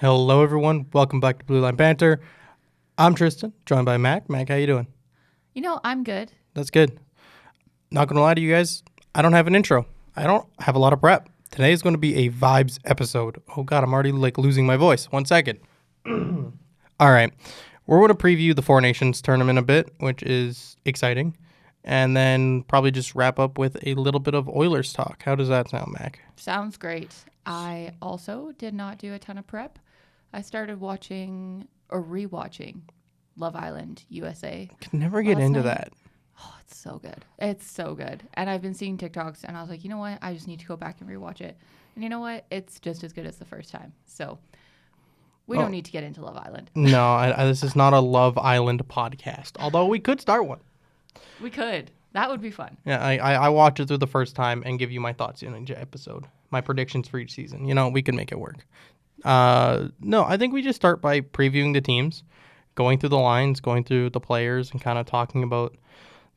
Hello, everyone. Welcome back to Blue Line Banter. I'm Tristan, joined by Mac. Mac, how you doing? I'm good. That's good. Not going to lie to you guys, I don't have an intro. I don't have a lot of prep. Today is going to be a vibes episode. Oh, God, I'm already losing my voice. 1 second. All right. We're going to preview the Four Nations tournament a bit, which is exciting. And then probably just wrap up with a little bit of Oilers talk. How does that sound, Mac? Sounds great. I also did not do a ton of prep. I started watching or rewatching Love Island USA. Can never get into that. Oh, it's so good. It's so good. And I've been seeing TikToks and I was like, you know what? I just need to go back and rewatch it. And you know what? It's just as good as the first time. So we don't need to get into Love Island. No, this is not a Love Island podcast, although we could start one. We could. That would be fun. Yeah, I watch it through the first time and give you my thoughts in each episode. My predictions for each season. You know, we can make it work. No, I think we just start by previewing the teams, going through the lines, going through the players, and kind of talking about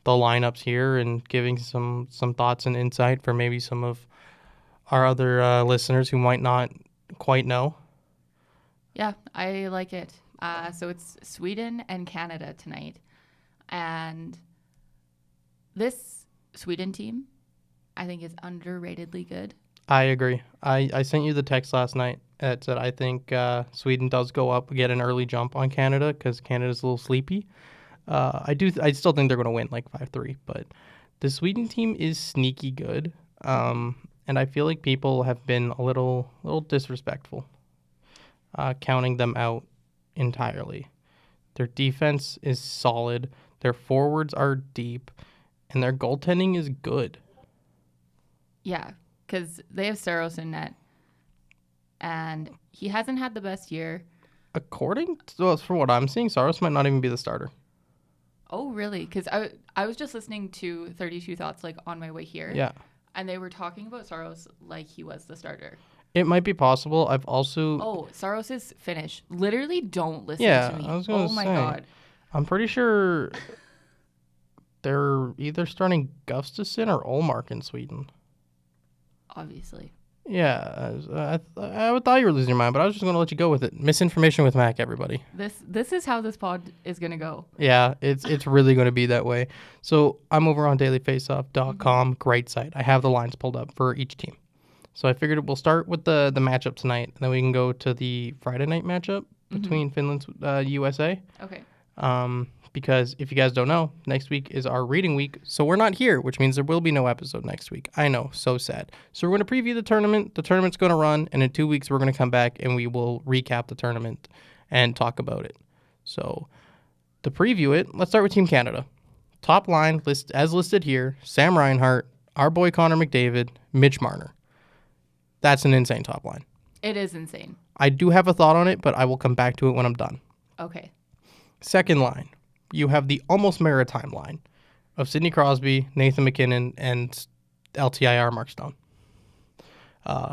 the lineups here and giving some thoughts and insight for maybe some of our other listeners who might not quite know. Yeah, I like it. So it's Sweden and Canada tonight. And this Sweden team, I think, is underratedly good. I agree. I sent you the text last night that said I think Sweden does go up, get an early jump on Canada because Canada's a little sleepy. I still think they're going to win like 5-3, but the Sweden team is sneaky good. And I feel like people have been a little disrespectful, counting them out entirely. Their defense is solid. Their forwards are deep, and their goaltending is good. Yeah, because they have Saros in net, and he hasn't had the best year. According to for what I'm seeing, Saros might not even be the starter. Oh, really? Because I was just listening to 32 Thoughts on my way here. Yeah. And they were talking about Saros like he was the starter. It might be possible. I've also... Oh, Saros is Finnish. Literally don't listen to me. I was going to say. Oh, my God. I'm pretty sure they're either starting Gustafsson or Olmark in Sweden. Obviously. Yeah. I thought you were losing your mind, but I was just going to let you go with it. Misinformation with Mac, everybody. This is how this pod is going to go. Yeah, it's really going to be that way. So I'm over on dailyfaceoff.com. Great site. I have the lines pulled up for each team. So I figured we'll start with the matchup tonight, and then we can go to the Friday night matchup between Finland and USA. Okay. Because if you guys don't know, next week is our reading week, so we're not here, which means there will be no episode next week. I know, so sad. So we're going to preview the tournament. The tournament's going to run, and in 2 weeks we're going to come back and we will recap the tournament and talk about it. So to preview it, let's start with Team Canada. Top line, as listed here, Sam Reinhart, our boy Connor McDavid, Mitch Marner. That's an insane top line. It is insane. I do have a thought on it, but I will come back to it when I'm done. Okay. Second line, you have the almost maritime line of Sidney Crosby, Nathan MacKinnon, and LTIR Mark Stone.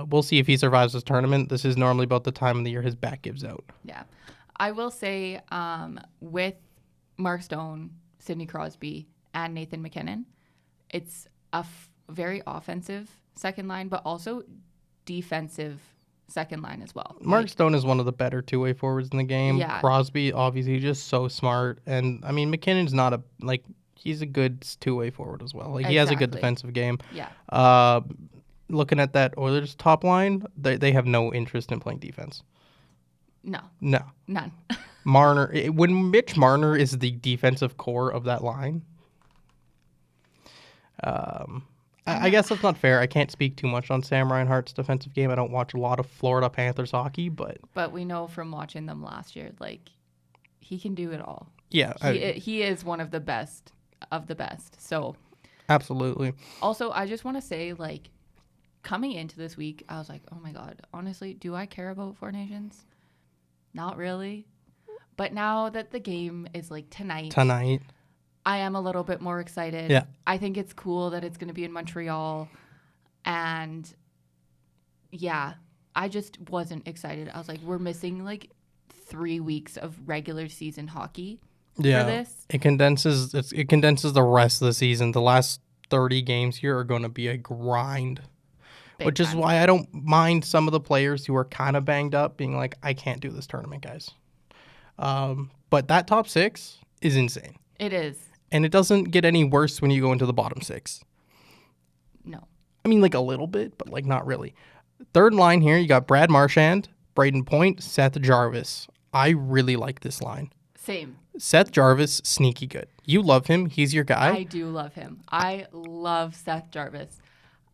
We'll see if he survives this tournament. This is normally about the time of the year his back gives out. Yeah. I will say with Mark Stone, Sidney Crosby, and Nathan MacKinnon, it's a very offensive second line, but also defensive second line as well. Mark Stone is one of the better two-way forwards in the game. Yeah. Crosby, obviously, just so smart. And, I mean, McKinnon's not he's a good two-way forward as well. He has a good defensive game. Yeah. Looking at that Oilers top line, they have no interest in playing defense. No. None. Marner, when Mitch Marner is the defensive core of that line, I guess that's not fair. I can't speak too much on Sam Reinhart's defensive game. I don't watch a lot of Florida Panthers hockey, but we know from watching them last year, he can do it all. Yeah, he is one of the best of the best. So absolutely. Also, I just want to say, coming into this week, I was like, oh my God, honestly, do I care about Four Nations? Not really. But now that the game is tonight, I am a little bit more excited. Yeah. I think it's cool that it's going to be in Montreal. And yeah, I just wasn't excited. I was like, we're missing 3 weeks of regular season hockey for this. It condenses the rest of the season. The last 30 games here are going to be a grind. which is why I don't mind some of the players who are kind of banged up being like, I can't do this tournament, guys. But that top 6 is insane. It is. And it doesn't get any worse when you go into the bottom 6. No. I mean, like a little bit, but like not really. Third line here, you got Brad Marchand, Braden Point, Seth Jarvis. I really like this line. Same. Seth Jarvis, sneaky good. You love him. He's your guy. I do love him. I love Seth Jarvis.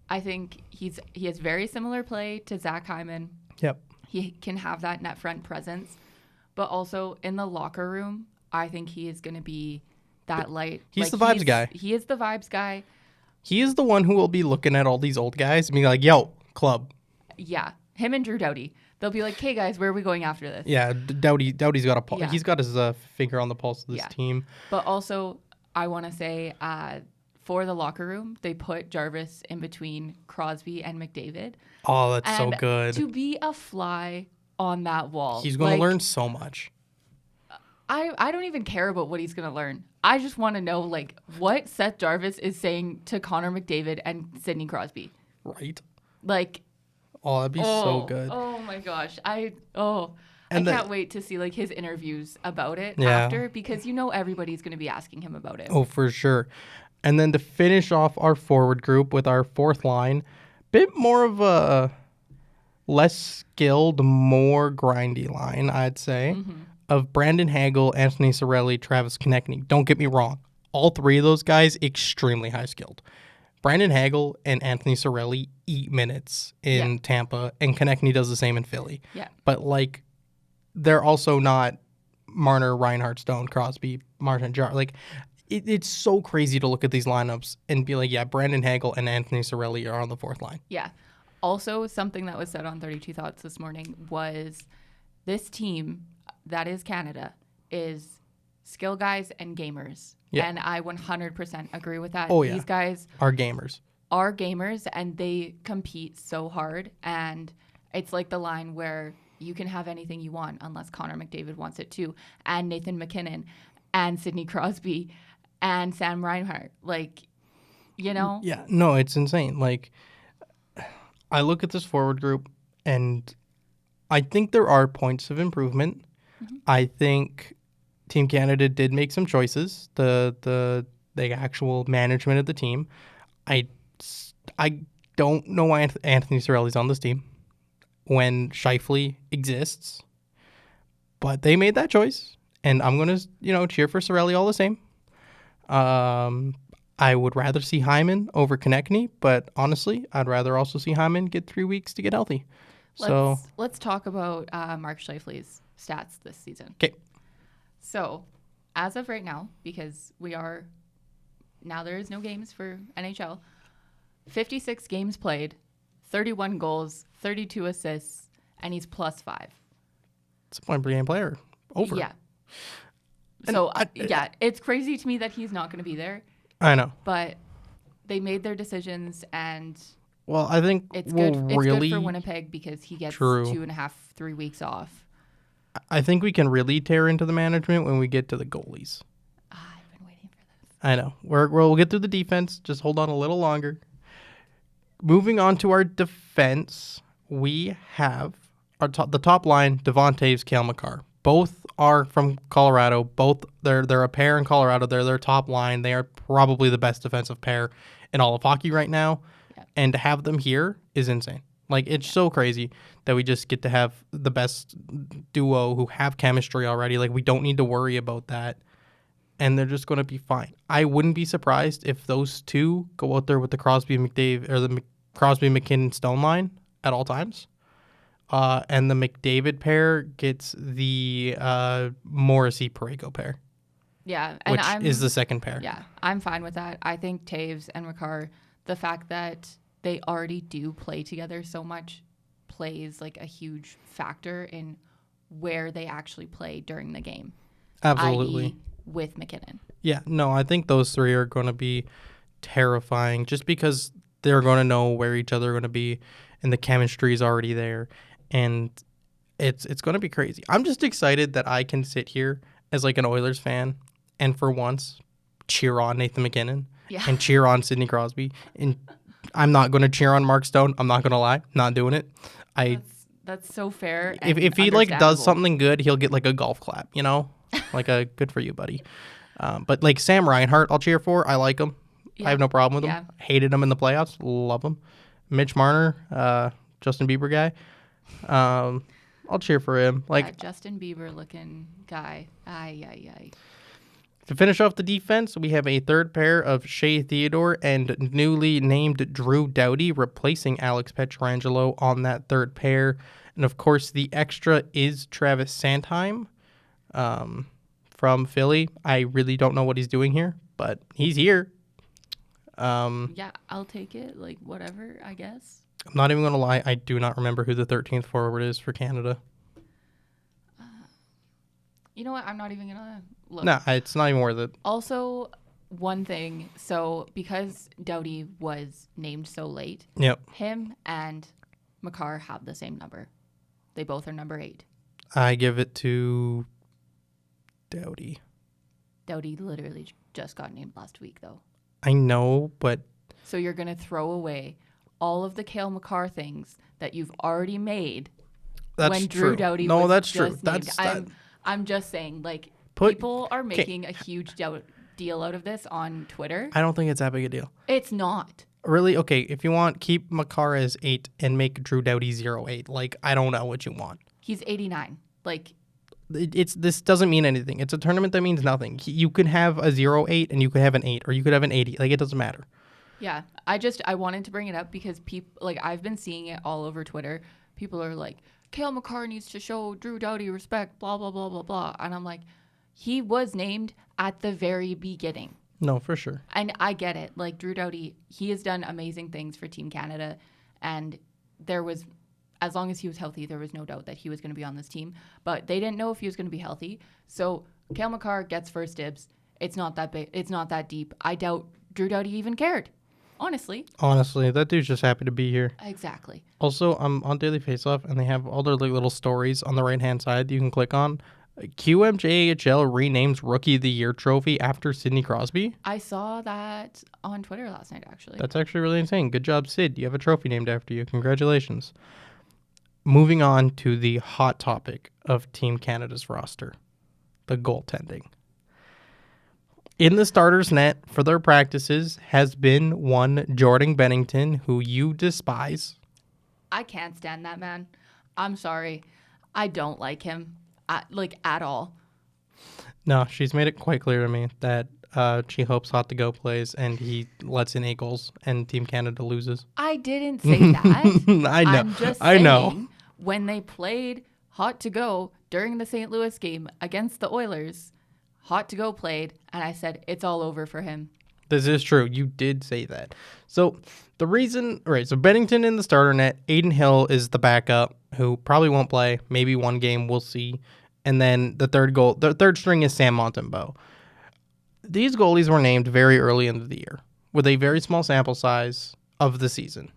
I think he has very similar play to Zach Hyman. Yep. He can have that net front presence, but also in the locker room, I think he is going to be that light. He's the vibes guy. He is the vibes guy. He is the one who will be looking at all these old guys and be like, yo, club. Yeah. Him and Drew Doughty. They'll be like, hey, guys, where are we going after this? Yeah, Doughty's got a pulse. Yeah. He's got his finger on the pulse of this team. But also, I want to say for the locker room, they put Jarvis in between Crosby and McDavid. Oh, that's so good. To be a fly on that wall. He's going to learn so much. I don't even care about what he's going to learn. I just want to know, like, what Seth Jarvis is saying to Connor McDavid and Sidney Crosby. Right. Like... Oh, that'd be so good. Oh my gosh. I can't wait to see like his interviews about it after, because everybody's going to be asking him about it. Oh, for sure. And then to finish off our forward group with our fourth line, bit more of a less skilled, more grindy line, I'd say, of Brandon Hagel, Anthony Cirelli, Travis Konechny. Don't get me wrong. All three of those guys, extremely high skilled. Brandon Hagel and Anthony Cirelli eat minutes in Tampa, and Konechny does the same in Philly. Yeah. But, like, they're also not Marner, Reinhart, Stone, Crosby, Martin, Jar. Like, it's so crazy to look at these lineups and be like, yeah, Brandon Hagel and Anthony Cirelli are on the fourth line. Yeah. Also, something that was said on 32 Thoughts this morning was this team, that is Canada, is skill guys and gamers. Yeah. And I 100% agree with that. Oh, yeah. These guys are gamers. And they compete so hard. And it's like the line where you can have anything you want unless Connor McDavid wants it too. And Nathan McKinnon and Sidney Crosby and Sam Reinhart. Like, Yeah, no, it's insane. Like, I look at this forward group and I think there are points of improvement. Mm-hmm. I think Team Canada did make some choices. The actual management of the team. I don't know why Anthony Cirelli's on this team when Scheifele exists, but they made that choice, and I'm gonna cheer for Cirelli all the same. I would rather see Hyman over Konechny, but honestly, I'd rather also see Hyman get 3 weeks to get healthy. Let's talk about Mark Scheifele's stats this season. Okay. So, as of right now, because there is no games for NHL, 56 games played, 31 goals, 32 assists, and he's +5. It's a point per game player. Over. Yeah. So, it's crazy to me that he's not going to be there. I know. But they made their decisions, and well, I think it's good. It's good for Winnipeg because he gets 2.5, 3 weeks off. I think we can really tear into the management when we get to the goalies. I've been waiting for this. I know. We'll get through the defense. Just hold on a little longer. Moving on to our defense, we have the top line, Devon Toews, Cale Makar. Both are from Colorado. Both they're a pair in Colorado. They're their top line. They are probably the best defensive pair in all of hockey right now. Yeah. And to have them here is insane. Like, it's so crazy that we just get to have the best duo who have chemistry already. Like, we don't need to worry about that. And they're just going to be fine. I wouldn't be surprised if those two go out there with the Crosby McDavid or the Crosby McKinnon Stone line at all times. And the McDavid pair gets the Morrissey Parayko pair. Yeah. And which is the second pair. Yeah. I'm fine with that. I think Toews and Makar, the fact that they already do play together so much, plays like a huge factor in where they actually play during the game. Absolutely. i.e. with McKinnon. Yeah, no, I think those three are going to be terrifying just because they're going to know where each other are going to be and the chemistry is already there. And it's going to be crazy. I'm just excited that I can sit here as like an Oilers fan and for once cheer on Nathan McKinnon and cheer on Sidney Crosby and I'm not going to cheer on Mark Stone. I'm not going to lie. Not doing it. That's so fair. If he like does something good, he'll get like a golf clap, you know, like a good for you, buddy. But like Sam Reinhart, I'll cheer for. I like him. Yeah. I have no problem with Yeah. him. Hated him in the playoffs. Love him. Mitch Marner, Justin Bieber guy. I'll cheer for him. Like that Justin Bieber looking guy. Ay. To finish off the defense, we have a third pair of Shea Theodore and newly named Drew Doughty replacing Alex Pietrangelo on that third pair. And of course, the extra is Travis Sanheim from Philly. I really don't know what he's doing here, but he's here. Yeah, I'll take it. Like, whatever, I guess. I'm not even going to lie. I do not remember who the 13th forward is for Canada. You know what? I'm not even going to look. No, it's not even worth it. Also, one thing. So, because Doughty was named so late, Yep. him and Makar have the same number. They both are number 8. I give it to Doughty. Doughty literally just got named last week, though. I know, but... So you're going to throw away all of the Cale Makar things that you've already made when Drew Doughty was that's just true. named. I'm just saying, like, people are making a huge deal out of this on Twitter. I don't think it's that big a deal. It's not. Really? Okay, if you want, keep Makar as 8 and make Drew Doughty 08. Like, I don't know what you want. He's 89. Like... This doesn't mean anything. It's a tournament that means nothing. You could have a 08 and you could have an 8, or you could have an 80. Like, it doesn't matter. Yeah, I wanted to bring it up because people, like, I've been seeing it all over Twitter. People are like, Cale Makar needs to show Drew Doughty respect, blah, blah, blah, blah, blah. And I'm like, he was named at the very beginning. No, for sure. And I get it. Like, Drew Doughty, he has done amazing things for Team Canada. And there was, as long as he was healthy, there was no doubt that he was going to be on this team. But they didn't know if he was going to be healthy. So Cale Makar gets first dibs. It's not that big. It's not that deep. I doubt Drew Doughty even cared. Honestly, that dude's just happy to be here. Exactly. Also, I'm on Daily Faceoff, and they have all their like, little stories on the right-hand side that you can click on. QMJHL renames Rookie of the Year trophy after Sidney Crosby. I saw that on Twitter last night, actually. That's actually really insane. Good job, Sid. You have a trophy named after you. Congratulations. Moving on to the hot topic of Team Canada's roster, the goaltending. In the starters' net for their practices has been one Jordan Bennington, who you despise. I can't stand that man. I'm sorry. I don't like him, at all. No, she's made it quite clear to me that she hopes Hot to Go plays and he lets in 8 goals and Team Canada loses. I didn't say that. I know. I'm just saying, when they played Hot to Go during the St. Louis game against the Oilers, Hot to Go played, and I said, it's all over for him. This is true. You did say that. So the reason, right, so Bennington in the starter net, Aiden Hill is the backup, who probably won't play, maybe one game, we'll see. And then the third string is Sam Montembeault. These goalies were named very early into the year with a very small sample size of the season.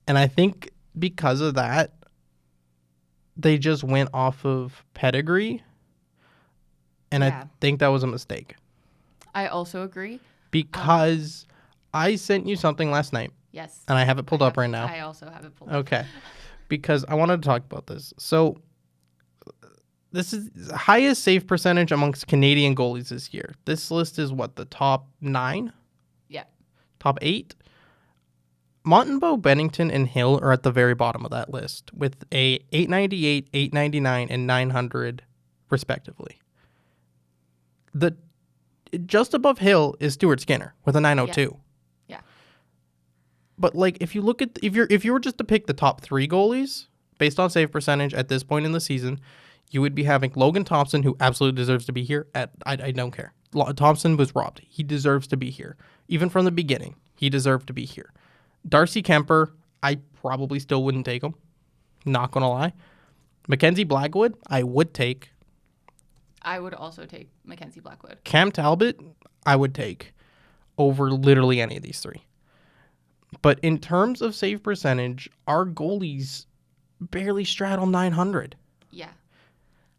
And I think because of that, they just went off of pedigree. And I think that was a mistake. I also agree. Because I sent you something last night. Yes. And I have it pulled up right now. I also have it pulled up. Okay. Because I wanted to talk about this. So this is the highest save percentage amongst Canadian goalies this year. This list is what, the top 9? Yeah. Top 8? Montembeault, Bennington, and Hill are at the very bottom of that list with a 898, 899, and 900 respectively. Just above Hill is Stuart Skinner with a 902. Yeah. But like if you look at if you were just to pick the top 3 goalies based on save percentage at this point in the season, you would be having Logan Thompson, who absolutely deserves to be here. I don't care. Thompson was robbed. He deserves to be here. Even from the beginning, he deserved to be here. Darcy Kemper, I probably still wouldn't take him. Not gonna lie. Mackenzie Blackwood, I would take. I would also take Mackenzie Blackwood. Cam Talbot, I would take over literally any of these 3. But in terms of save percentage, our goalies barely straddle 900. Yeah.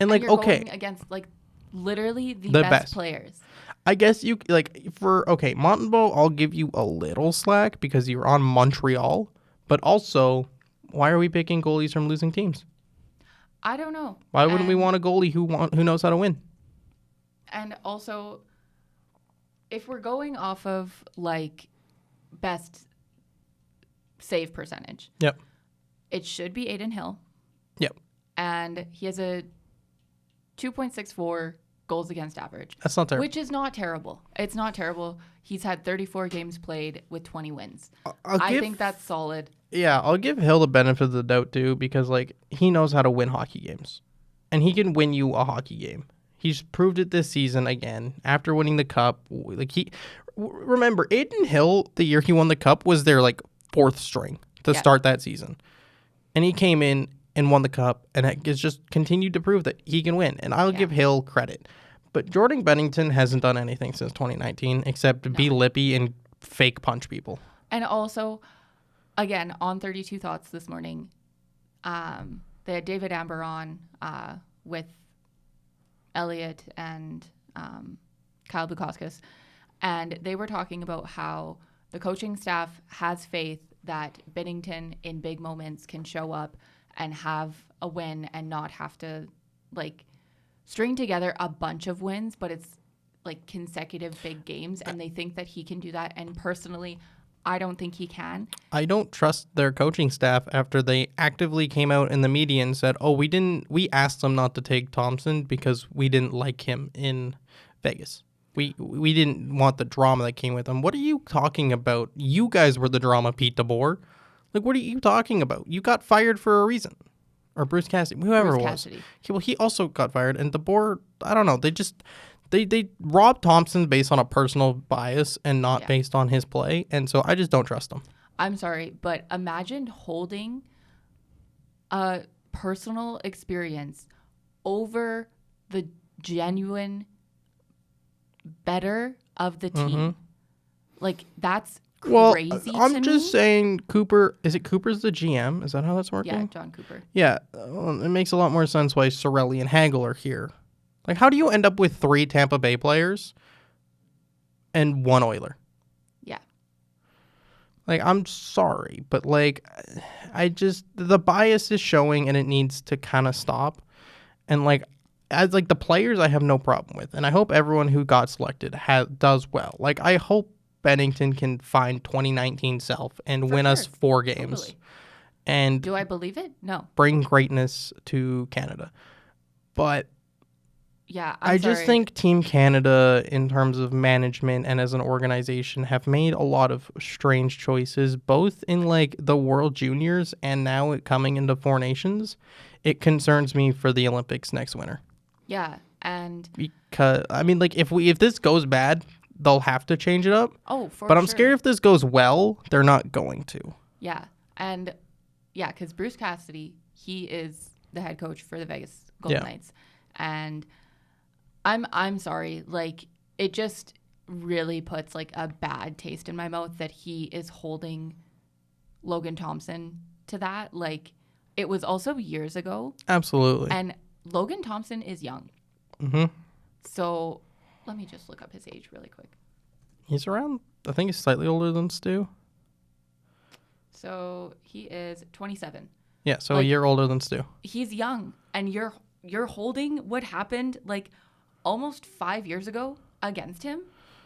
And like, you're okay. going against like literally the best players. I guess you Montembeault, I'll give you a little slack because you're on Montreal, but also, why are we picking goalies from losing teams? I don't know. Why wouldn't we want a goalie who knows how to win? And also, if we're going off of like best save percentage, Yep. it should be Aiden Hill. Yep. And he has a 2.64 goals against average. That's not terrible. Which is not terrible. It's not terrible. He's had 34 games played with 20 wins. I think that's solid. Yeah, I'll give Hill the benefit of the doubt too, because like he knows how to win hockey games, and he can win you a hockey game. He's proved it this season again after winning the cup. Like remember Aiden Hill, the year he won the cup, was their like fourth string to start that season, and he came in and won the cup, and has just continued to prove that he can win. And I'll give Hill credit, but Jordan Bennington hasn't done anything since 2019 except to be lippy and fake punch people. And also, again, on 32 Thoughts this morning, they had David Amber on with Elliot and Kyle Bukauskas, and they were talking about how the coaching staff has faith that Binnington in big moments can show up and have a win and not have to like string together a bunch of wins, but it's like consecutive big games, and they think that he can do that. And personally, I don't think he can. I don't trust their coaching staff after they actively came out in the media and said, "Oh, we asked them not to take Thompson because we didn't like him in Vegas. We didn't want the drama that came with him." What are you talking about? You guys were the drama, Pete DeBoer. Like, what are you talking about? You got fired for a reason. Or Bruce Cassidy, whoever it was. He also got fired. And DeBoer, I don't know. They robbed Thompson based on a personal bias and not based on his play. And so I just don't trust him. I'm sorry, but imagine holding a personal experience over the genuine better of the team. Mm-hmm. Like, that's crazy I'm just saying Cooper's the GM? Is that how that's working? Yeah, John Cooper. Yeah, it makes a lot more sense why Cirelli and Hagel are here. Like, how do you end up with 3 Tampa Bay players and 1 Oiler? Yeah. Like, I'm sorry, but like, the bias is showing and it needs to kind of stop. And like, as like the players, I have no problem with, and I hope everyone who got selected does well. Like, I hope Bennington can find 2019 self and win us 4 games. Totally. And do I believe it? No. Bring greatness to Canada. But yeah, I just think Team Canada, in terms of management and as an organization, have made a lot of strange choices, both in like the World Juniors and now coming into 4 Nations. It concerns me for the Olympics next winter. Yeah, and because I mean, like, if this goes bad, they'll have to change it up. Oh, for sure. But I'm scared if this goes well, they're not going to. Yeah, and yeah, because Bruce Cassidy, he is the head coach for the Vegas Golden Knights, and I'm sorry, like, it just really puts like a bad taste in my mouth that he is holding Logan Thompson to that. Like, it was also years ago. Absolutely. And Logan Thompson is young. Mm-hmm. So let me just look up his age really quick. He's around, I think he's slightly older than Stu. So he is 27. Yeah, so a year older than Stu. He's young, and you're holding what happened like almost 5 years ago against him.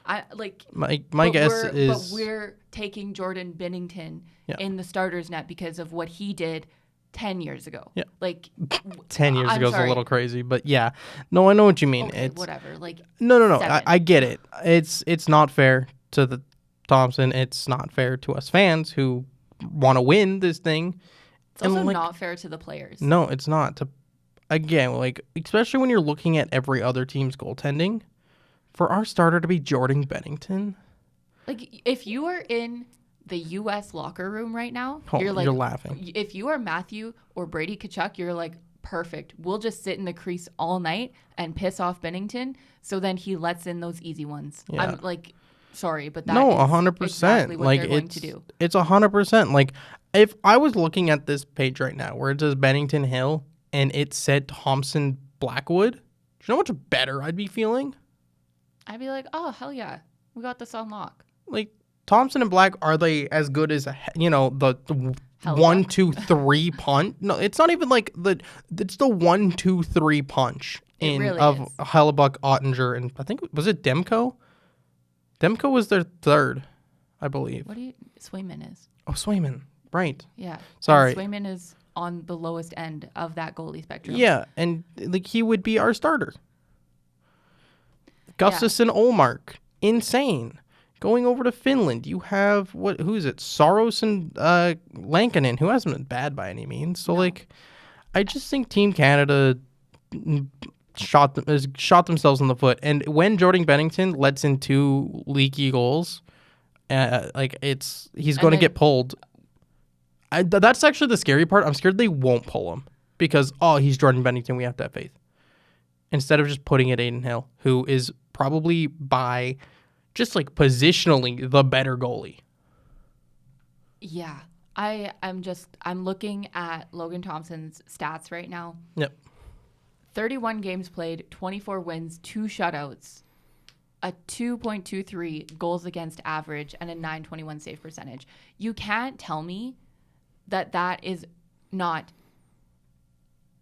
My guess is, but we're taking Jordan Binnington in the starters net because of what he did 10 years ago. Yeah. Like 10 years ago is a little crazy, but yeah. No, I know what you mean. Okay, it's whatever. Like No. I get it. It's not fair to the Thompson. It's not fair to us fans who want to win this thing. It's also not fair to the players. No, it's not. Again, like, especially when you're looking at every other team's goaltending, for our starter to be Jordan Bennington. Like, if you are in the U.S. locker room right now, you're laughing. If you are Matthew or Brady Tkachuk, you're like, perfect. We'll just sit in the crease all night and piss off Binnington, so then he lets in those easy ones. Yeah. I'm like, sorry, but that is 100%. Exactly what they're going to do. It's 100%. Like, if I was looking at this page right now where it says Bennington Hill and it said Thompson Blackwood, do you know how much better I'd be feeling? I'd be like, oh, hell yeah. We got this on lock. Like, Thompson and Black, are they as good as, the Hellebuck? 1, 2, 3 punch? No, it's not even like it's the 1, 2, 3 punch It really of is. Hellebuck, Ottinger, and I think, was it Demko? Demko was their third, I believe. Swayman is. Oh, Swayman. Right. Yeah. Sorry. And Swayman is on the lowest end of that goalie spectrum. Yeah, and like he would be our starter. Gustafsson, Olmark, insane. Going over to Finland, you have who is it? Saros and Lankinen, who hasn't been bad by any means. So I just think Team Canada shot themselves in the foot. And when Jordan Bennington lets in 2 leaky goals, he's going to get pulled. That's actually the scary part. I'm scared they won't pull him because he's Jordan Bennington. We have to have faith. Instead of just putting it Aiden Hill, who is probably by just positionally the better goalie. Yeah. I'm looking at Logan Thompson's stats right now. Yep. 31 games played, 24 wins, 2 shutouts, a 2.23 goals against average, and a 921 save percentage. You can't tell me that is not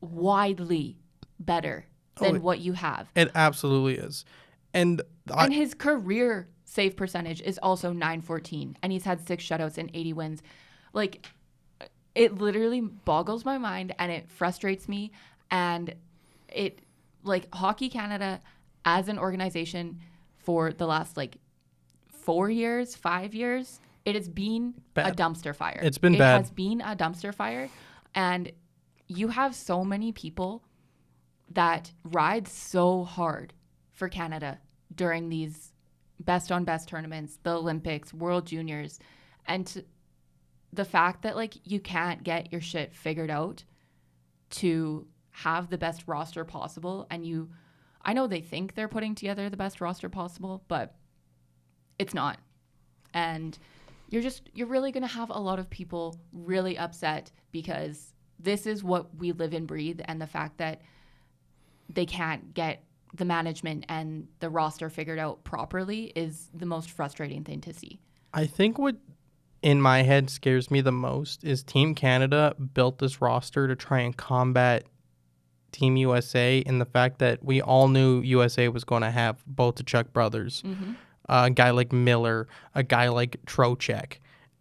widely better than what you have. It absolutely is. And his career save percentage is also 914, and he's had 6 shutouts and 80 wins. It literally boggles my mind, and it frustrates me. And it, Hockey Canada as an organization for the last 4 years, 5 years, it has been a dumpster fire. It's been bad. It has been a dumpster fire, and you have so many people that ride so hard for Canada during these best-on-best tournaments, the Olympics, World Juniors, and the fact that you can't get your shit figured out to have the best roster possible, and I know they think they're putting together the best roster possible, but it's not. And you're really going to have a lot of people really upset because this is what we live and breathe, and the fact that they can't get the management and the roster figured out properly is the most frustrating thing to see. I think what in my head scares me the most is Team Canada built this roster to try and combat Team USA in the fact that we all knew USA was going to have both the Chuck brothers, a guy like Miller, a guy like Trocheck,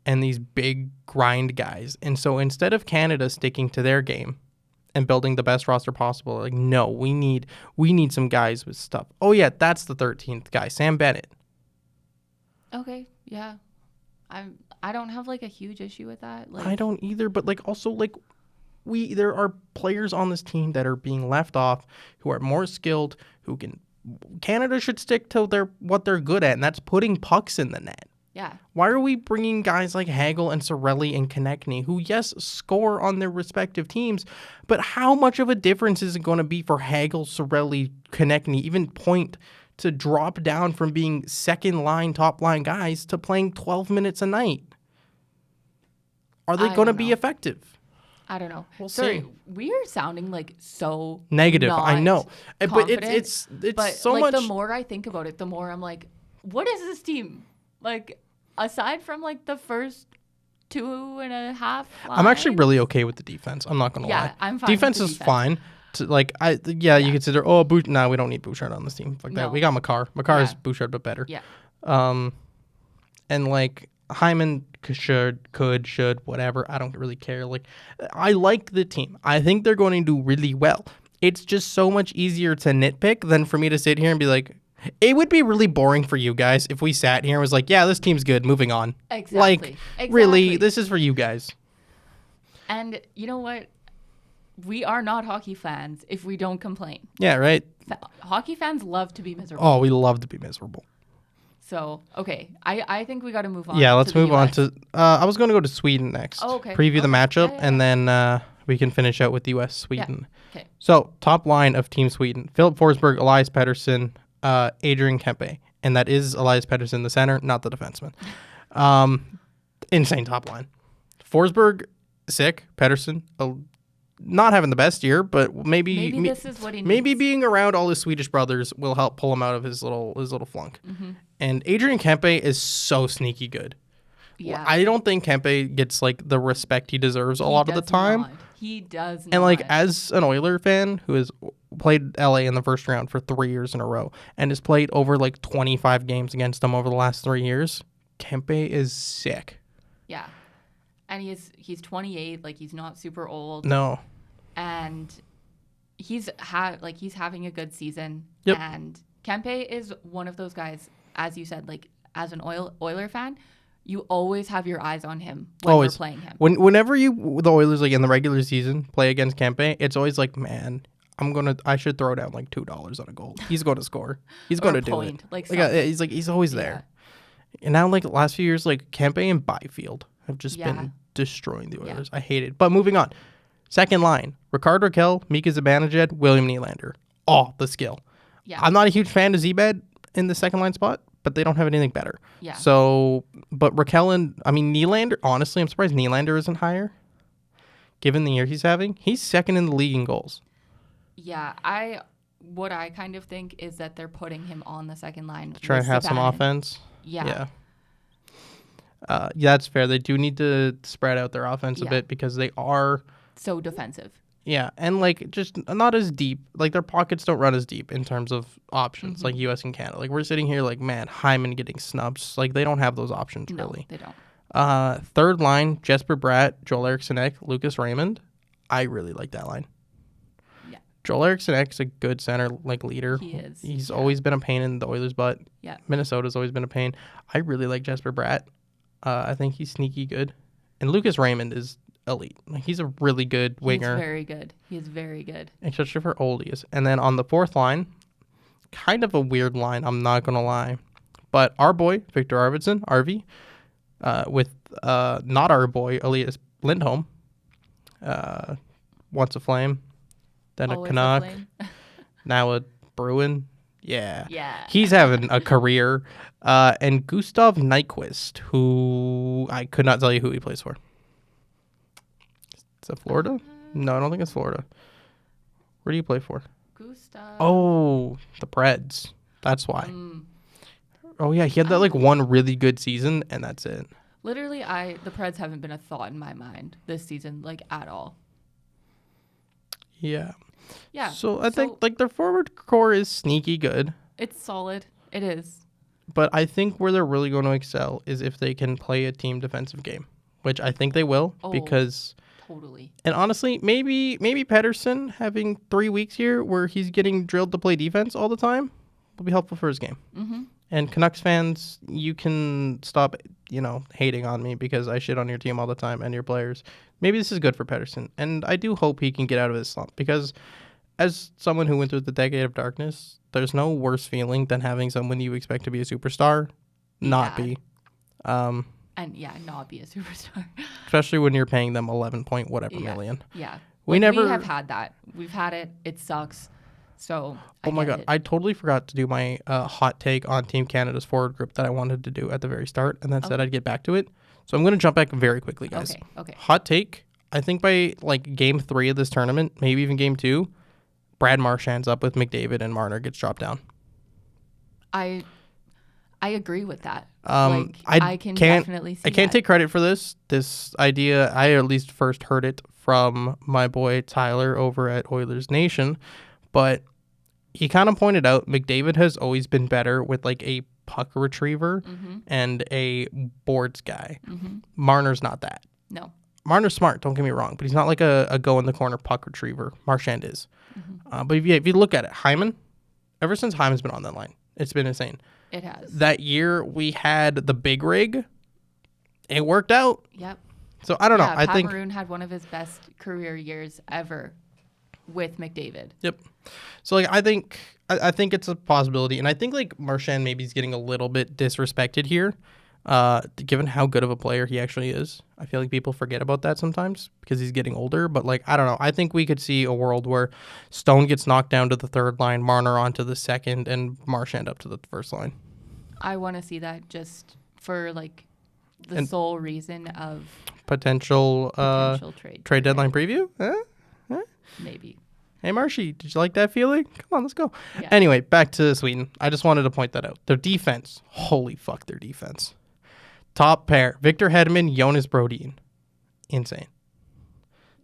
and these big grind guys. And so instead of Canada sticking to their game and building the best roster possible, no, we need some guys with stuff. Oh yeah, that's the 13th guy, Sam Bennett. Okay, yeah. I don't have a huge issue with that. I don't either, but also there are players on this team that are being left off who are more skilled, Canada should stick to what they're good at, and that's putting pucks in the net. Yeah. Why are we bringing guys like Hagel and Cirelli and Konechny, who, yes, score on their respective teams, but how much of a difference is it going to be for Hagel, Cirelli, Konechny, even Point, to drop down from being second-line, top-line guys to playing 12 minutes a night? Are they going to be effective? I don't know. We'll Sorry, see. we are sounding so negative. I know, but it's but so much. The more I think about it, the more I'm what is this team? Aside from the first 2.5 lines, I'm actually really okay with the defense. I'm not gonna lie. Yeah, I'm fine. Defense with is defense. fine. You consider nah, we don't need Bouchard on this team. Fuck that. We got Makar. Makar is Bouchard but better. Yeah. And Hyman should, whatever. I don't really care. I like the team. I think they're going to do really well. It's just so much easier to nitpick than for me to sit here and be it would be really boring for you guys if we sat here and was yeah, this team's good, moving on. Exactly. Really, this is for you guys. And you know what? We are not hockey fans if we don't complain. Yeah, right? Hockey fans love to be miserable. Oh, we love to be miserable. So, okay. I think we got to move on. Yeah, let's move on to... I was going to go to Sweden next. Oh, okay. Preview the matchup, yeah. and then we can finish out with U.S.-Sweden. Yeah. Okay. So, top line of Team Sweden. Philip Forsberg, Elias Pettersson, Adrian Kempe. And that is Elias Pettersson, the center, not the defenseman. Insane top line. Forsberg, sick. Pettersson, not having the best year, but maybe this is what he needs. maybe being around all his Swedish brothers will help pull him out of his little flunk. And Adrian Kempe is so sneaky good. Yeah. I don't think Kempe gets like the respect he deserves a lot of the time. He does not. And like as an Oiler fan who has played LA in the first round for 3 years in a row and has played over like 25 games against them over the last 3 years, Kempe is sick. Yeah. And he's 28, like he's not super old. No. And he's having a good season. Yep. And Kempe is one of those guys, as you said, like as an Oiler fan, you always have your eyes on him when you're playing him. Whenever the Oilers like in the regular season play against Kempe, it's always like, man, I should throw down like $2 on a goal. He's going to score. He's going to do it. He's always there. And now like the last few years, like Kempe and Byfield have just been destroying the Oilers. I hate it. But moving on. Second line, Rickard Rakell, Mika Zibanejad, William Nylander. All the skill. Yeah. I'm not a huge fan of Zbed in the second line spot, but they don't have anything better. Yeah. So, but Rakell Nylander, honestly, I'm surprised Nylander isn't higher. Given the year he's having, he's second in the league in goals. Yeah, what I kind of think is that they're putting him on the second line. To try and have some offense. Yeah. Yeah, that's fair. They do need to spread out their offense a bit because they are so defensive. Yeah, and like just not as deep. Like their pockets don't run as deep in terms of options like U.S. and Canada. Like we're sitting here like, man, Hyman getting snubs. Like they don't have those options really. No, they don't. Third line, Jesper Bratt, Joel Eriksson, Lucas Raymond. I really like that line. Yeah. Joel Eriksson is a good center like leader. He is. He's always been a pain in the Oilers' butt. Yeah. Minnesota's always been a pain. I really like Jesper Bratt. I think he's sneaky good. And Lucas Raymond is elite. Like, he's a really good winger. He's very good. He is very good. Especially for oldies. And then on the fourth line, kind of a weird line, I'm not going to lie. But our boy, Victor Arvidsson, RV, with not our boy, Elias Lindholm. Once a Flame, then Always a Canuck, now a Bruin. Yeah. He's having a career. And Gustav Nyquist, who I could not tell you who he plays for. Is it Florida? No, I don't think it's Florida. Where do you play for? Gustav. Oh, the Preds. That's why. Oh, yeah. He had that like one really good season, and that's it. Literally, the Preds haven't been a thought in my mind this season, like at all. Yeah. Yeah. So I think like their forward core is sneaky good. It's solid. It is. But I think where they're really going to excel is if they can play a team defensive game, which I think they will because totally. And honestly, maybe Pettersson having 3 weeks here where he's getting drilled to play defense all the time will be helpful for his game. Mm-hmm. And Canucks fans, you can stop, hating on me because I shit on your team all the time and your players. Maybe this is good for Pettersson, and I do hope he can get out of his slump because as someone who went through the decade of darkness, there's no worse feeling than having someone you expect to be a superstar not be. Not be a superstar. Especially when you're paying them 11 point whatever million. Yeah. We have had that. We've had it. It sucks. So oh my God, I totally forgot to do my hot take on Team Canada's forward group that I wanted to do at the very start and then said I'd get back to it. So I'm going to jump back very quickly, guys. Okay. Hot take. I think by like game 3 of this tournament, maybe even game 2, Brad Marchand's up with McDavid and Marner gets dropped down. I agree with that. I can definitely see I can't take credit for this. This idea, I at least first heard it from my boy Tyler over at Oilers Nation, but he kind of pointed out McDavid has always been better with like a puck retriever and a boards guy. Marner's not that. No. Marner's smart, don't get me wrong, but he's not like a go in the corner puck retriever. Marchand is. But if you look at it, Hyman, ever since Hyman's been on that line, it's been insane. It has. That year we had the big rig. It worked out. Yep. So I don't know. I think Maroon had one of his best career years ever with McDavid. Yep. So like I think it's a possibility, and I think like Marchand maybe is getting a little bit disrespected here, given how good of a player he actually is. I feel like people forget about that sometimes because he's getting older. But like I don't know. I think we could see a world where Stone gets knocked down to the third line, Marner onto the second, and Marchand up to the first line. I want to see that just for like the sole reason of potential trade deadline preview. Maybe. Hey, Marshy, did you like that feeling? Come on, let's go. Yeah. Anyway, back to Sweden. I just wanted to point that out. Their defense. Holy fuck, their defense. Top pair. Victor Hedman, Jonas Brodin. Insane.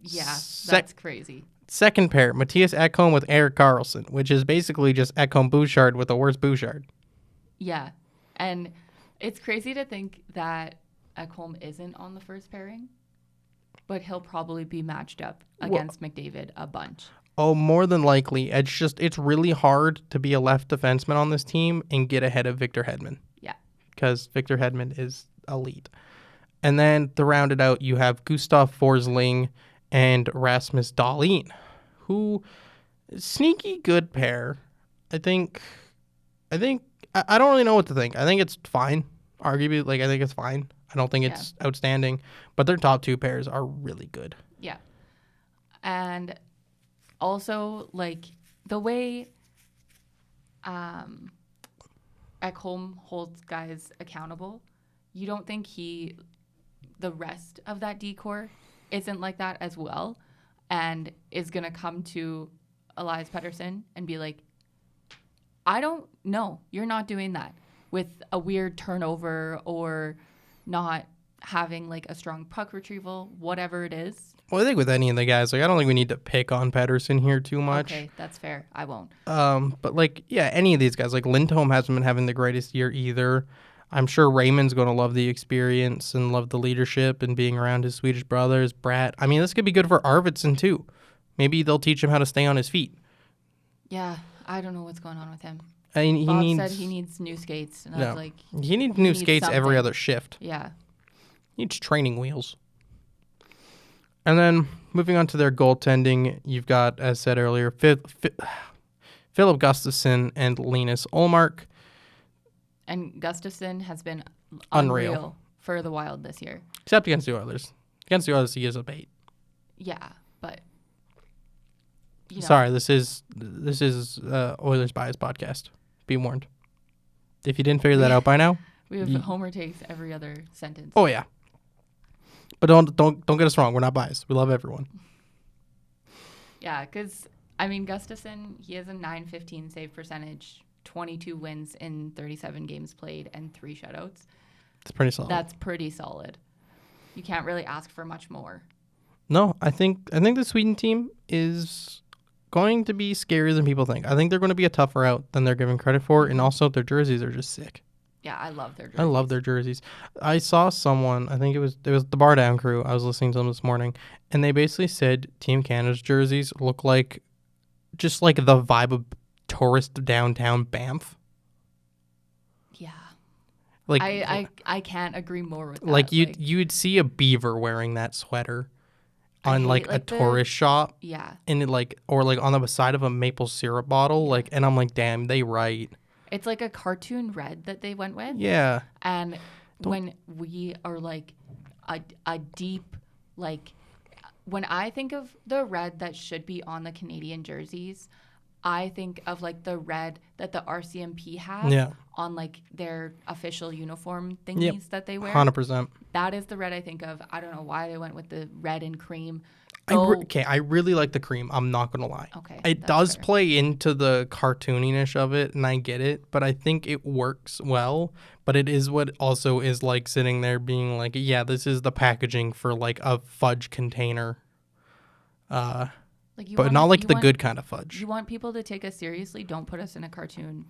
Yeah, that's crazy. Second pair. Matthias Ekholm with Erik Karlsson, which is basically just Ekholm Bouchard with a worse Bouchard. Yeah. And it's crazy to think that Ekholm isn't on the first pairing, but he'll probably be matched up against McDavid a bunch. Oh, more than likely. It's really hard to be a left defenseman on this team and get ahead of Victor Hedman. Yeah. Because Victor Hedman is elite. And then to round it out, you have Gustav Forsling and Rasmus Dahlin, who sneaky good pair. I don't really know what to think. I think it's fine. Arguably, I think it's fine. I don't think it's outstanding, but their top two pairs are really good. Yeah. And also, the way Ekholm holds guys accountable, you don't think the rest of that decor isn't like that as well, and is going to come to Elias Pettersson and be like, I don't know, you're not doing that with a weird turnover or not having a strong puck retrieval, whatever it is. Well, I think with any of the guys, I don't think we need to pick on Pettersson here too much. Okay, that's fair. I won't. But any of these guys, Lindholm hasn't been having the greatest year either. I'm sure Raymond's going to love the experience and love the leadership and being around his Swedish brothers, Brat. I mean, this could be good for Arvidsson too. Maybe they'll teach him how to stay on his feet. Yeah, I don't know what's going on with him. Bob said he needs new skates, and I was like, he needs new skates something. every other shift. Yeah. He needs training wheels. And then moving on to their goaltending, you've got, as said earlier, Philip Gustafsson and Linus Ullmark. And Gustafsson has been unreal for the Wild this year. Except against the Oilers. Against the Oilers, he is a bait. Yeah, but sorry, this is Oilers Bias podcast. Be warned. If you didn't figure that out by now, we have Homer takes every other sentence. Oh yeah. But don't get us wrong. We're not biased. We love everyone. Yeah, because Gustafsson, he has a .915 save percentage, 22 wins in 37 games played, and 3 shutouts. It's pretty solid. That's pretty solid. You can't really ask for much more. No, I think the Sweden team is going to be scarier than people think. I think they're going to be a tougher out than they're given credit for, and also their jerseys are just sick. Yeah, I love their jerseys. I love their jerseys. I saw someone, I think it was the Bar Down crew. I was listening to them this morning, and they basically said Team Canada's jerseys look like just the vibe of tourist downtown Banff. Yeah. I can't agree more with that. You'd see a beaver wearing that sweater on a tourist shop. Yeah. And or on the side of a maple syrup bottle. And I'm like, damn, they right. It's like a cartoon red that they went with. Yeah. And when we are a deep, when I think of the red that should be on the Canadian jerseys, I think of the red that the RCMP have on their official uniform thingies that they wear. 100%. That is the red I think of. I don't know why they went with the red and cream. I really like the cream. I'm not going to lie. Okay. It does play into the cartooniness of it, and I get it, but I think it works well. But it is what also is sitting there being this is the packaging for a fudge container. But not the good kind of fudge. You want people to take us seriously? Don't put us in a cartoon.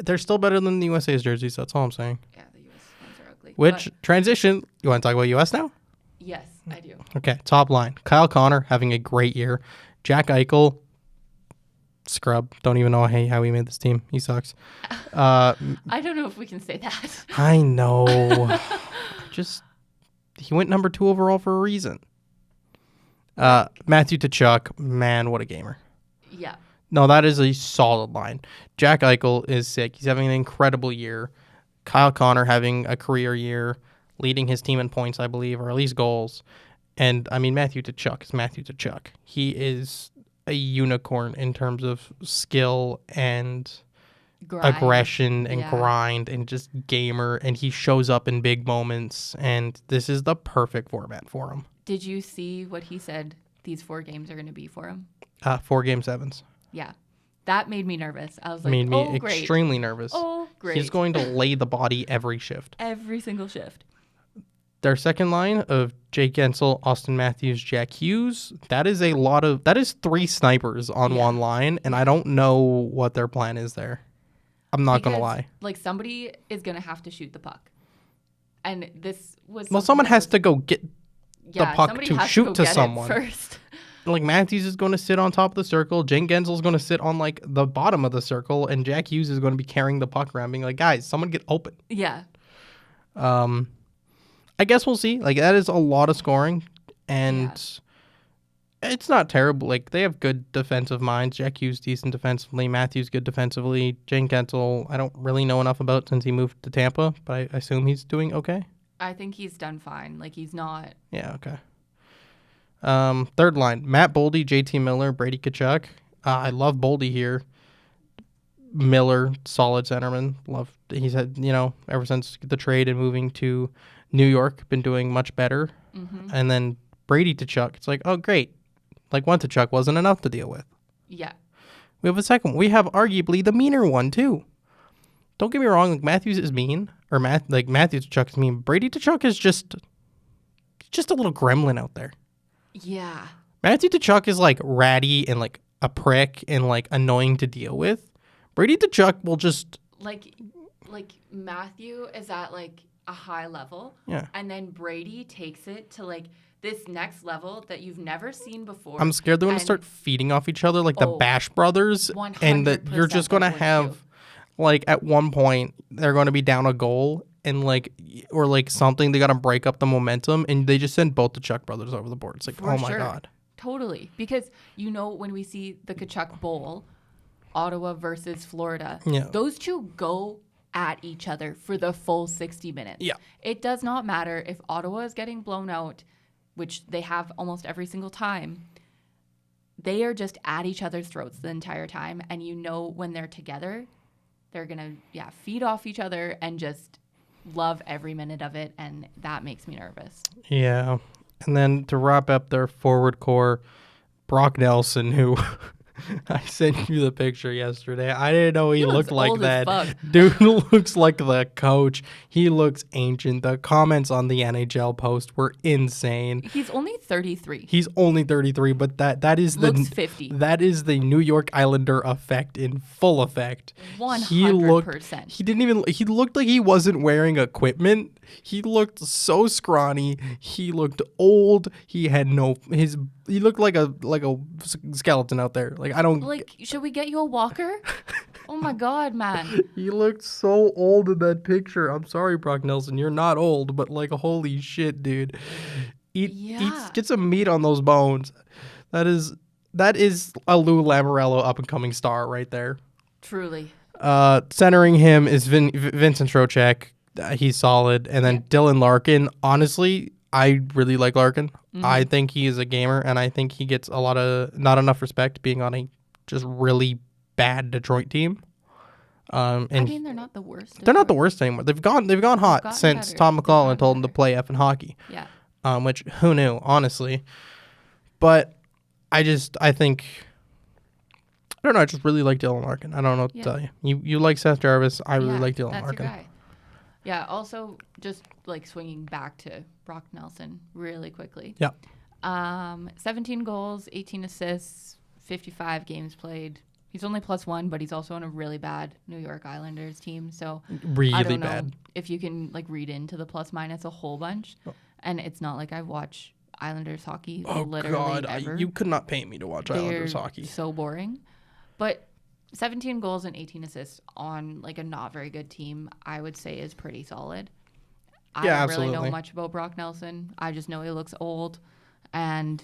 They're still better than the USA's jerseys. That's all I'm saying. Yeah, the US ones are ugly. Transition. You want to talk about US now? Yes, I do. Okay, top line. Kyle Connor having a great year. Jack Eichel, scrub. Don't even know how he made this team. He sucks. I don't know if we can say that. I know. He went number 2 overall for a reason. Matthew Tkachuk, man, what a gamer. Yeah. No, that is a solid line. Jack Eichel is sick. He's having an incredible year. Kyle Connor having a career year, leading his team in points, I believe, or at least goals. And, Matthew Tkachuk is Matthew Tkachuk. He is a unicorn in terms of skill and aggression and grind and just gamer. And he shows up in big moments. And this is the perfect format for him. Did you see what he said these 4 games are going to be for him? 4 game 7s. Yeah. That made me nervous. I was like, Made me oh, great. extremely nervous. Oh, great. He's going to lay the body every shift. Every single shift. Their second line of Jake Gensel, Austin Matthews, Jack Hughes, that is 3 snipers on one line, and I don't know what their plan is there. I'm not going to lie. Like, somebody is going to have to shoot the puck. And this was... Well, someone has to go get the puck to shoot to someone. First. Like, Matthews is going to sit on top of the circle. Jake Gensel is going to sit on, like, the bottom of the circle. And Jack Hughes is going to be carrying the puck around, being like, guys, someone get open. Yeah. I guess we'll see. Like, that is a lot of scoring. And it's not terrible. Like, they have good defensive minds. Jack Hughes, decent defensively. Matthews, good defensively. Jake Gensel, I don't really know enough about since he moved to Tampa. But I assume he's doing okay. I think he's done fine. Like, he's not... Yeah, okay. Third line, Matt Boldy, JT Miller, Brady Tkachuk. I love Boldy here. Miller, solid centerman. He's had, ever since the trade and moving to New York, been doing much better. Mm-hmm. And then Brady Tkachuk, it's like, oh, great. Like, one Tkachuk wasn't enough to deal with. Yeah. We have a second one. We have arguably the meaner one, too. Don't get me wrong, like, Matthews is mean. Or Matthews Tkachuk is mean. Brady Tkachuk is just a little gremlin out there. Yeah. Matthew Tkachuk is like ratty and like a prick and like annoying to deal with. Brady Tkachuk will just like Matthew is at like a high level. Yeah. And then Brady takes it to like this next level that you've never seen before. I'm scared they're going to start feeding off each other like the Bash Brothers. 100% And that you're just going to have like at one point they're going to be down a goal and like or like something, they got to break up the momentum and they just send both the Tkachuk brothers over the board. It's like, For oh my sure. God. Totally. Because when we see the Tkachuk Bowl, Ottawa versus Florida, those two go at each other for the full 60 minutes. Yeah. It does not matter if Ottawa is getting blown out, which they have almost every single time. They are just at each other's throats the entire time. And when they're together, they're going to feed off each other and just love every minute of it. And that makes me nervous. Yeah. And then to wrap up their forward core, Brock Nelson, who I sent you the picture yesterday. I didn't know he looked like that. Dude looks like the coach. He looks ancient. The comments on the NHL post were insane. He's only 33. He's only 33, but that is looks 50. That is the New York Islander effect in full effect. 100%. He looked like he wasn't wearing equipment. He looked so scrawny. He looked old. He looked like a skeleton out there. Like, I don't... Like, should we get you a walker? Oh my God, man. He looked so old in that picture. I'm sorry, Brock Nelson. You're not old, but like, holy shit, dude. Get some meat on those bones. That is a Lou Lamoriello up-and-coming star right there. Truly. Centering him is Vincent Trocheck. He's solid. And then Dylan Larkin. Honestly, I really like Larkin. Mm-hmm. I think he is a gamer, and I think he gets not enough respect being on a just really bad Detroit team. And they're not the worst. They're not the worst anymore. They've gone hot since Tom McClellan told them to play effing hockey. Yeah. Which who knew, honestly. But I think I don't know. I just really like Dylan Larkin. I don't know what to tell you. You like Seth Jarvis. I really like Dylan Larkin. Your guy. Yeah. Also, just like swinging back to Brock Nelson really quickly. Yeah. 17 goals, 18 assists, 55 games played. He's only +1, but he's also on a really bad New York Islanders team. So really I don't know bad. If you can like read into the plus minus a whole bunch, and it's not like I watch Islanders hockey literally ever. You could not pay me to watch Islanders hockey. So boring. But 17 goals and 18 assists on like a not very good team, I would say is pretty solid. I don't really know much about Brock Nelson. I just know he looks old and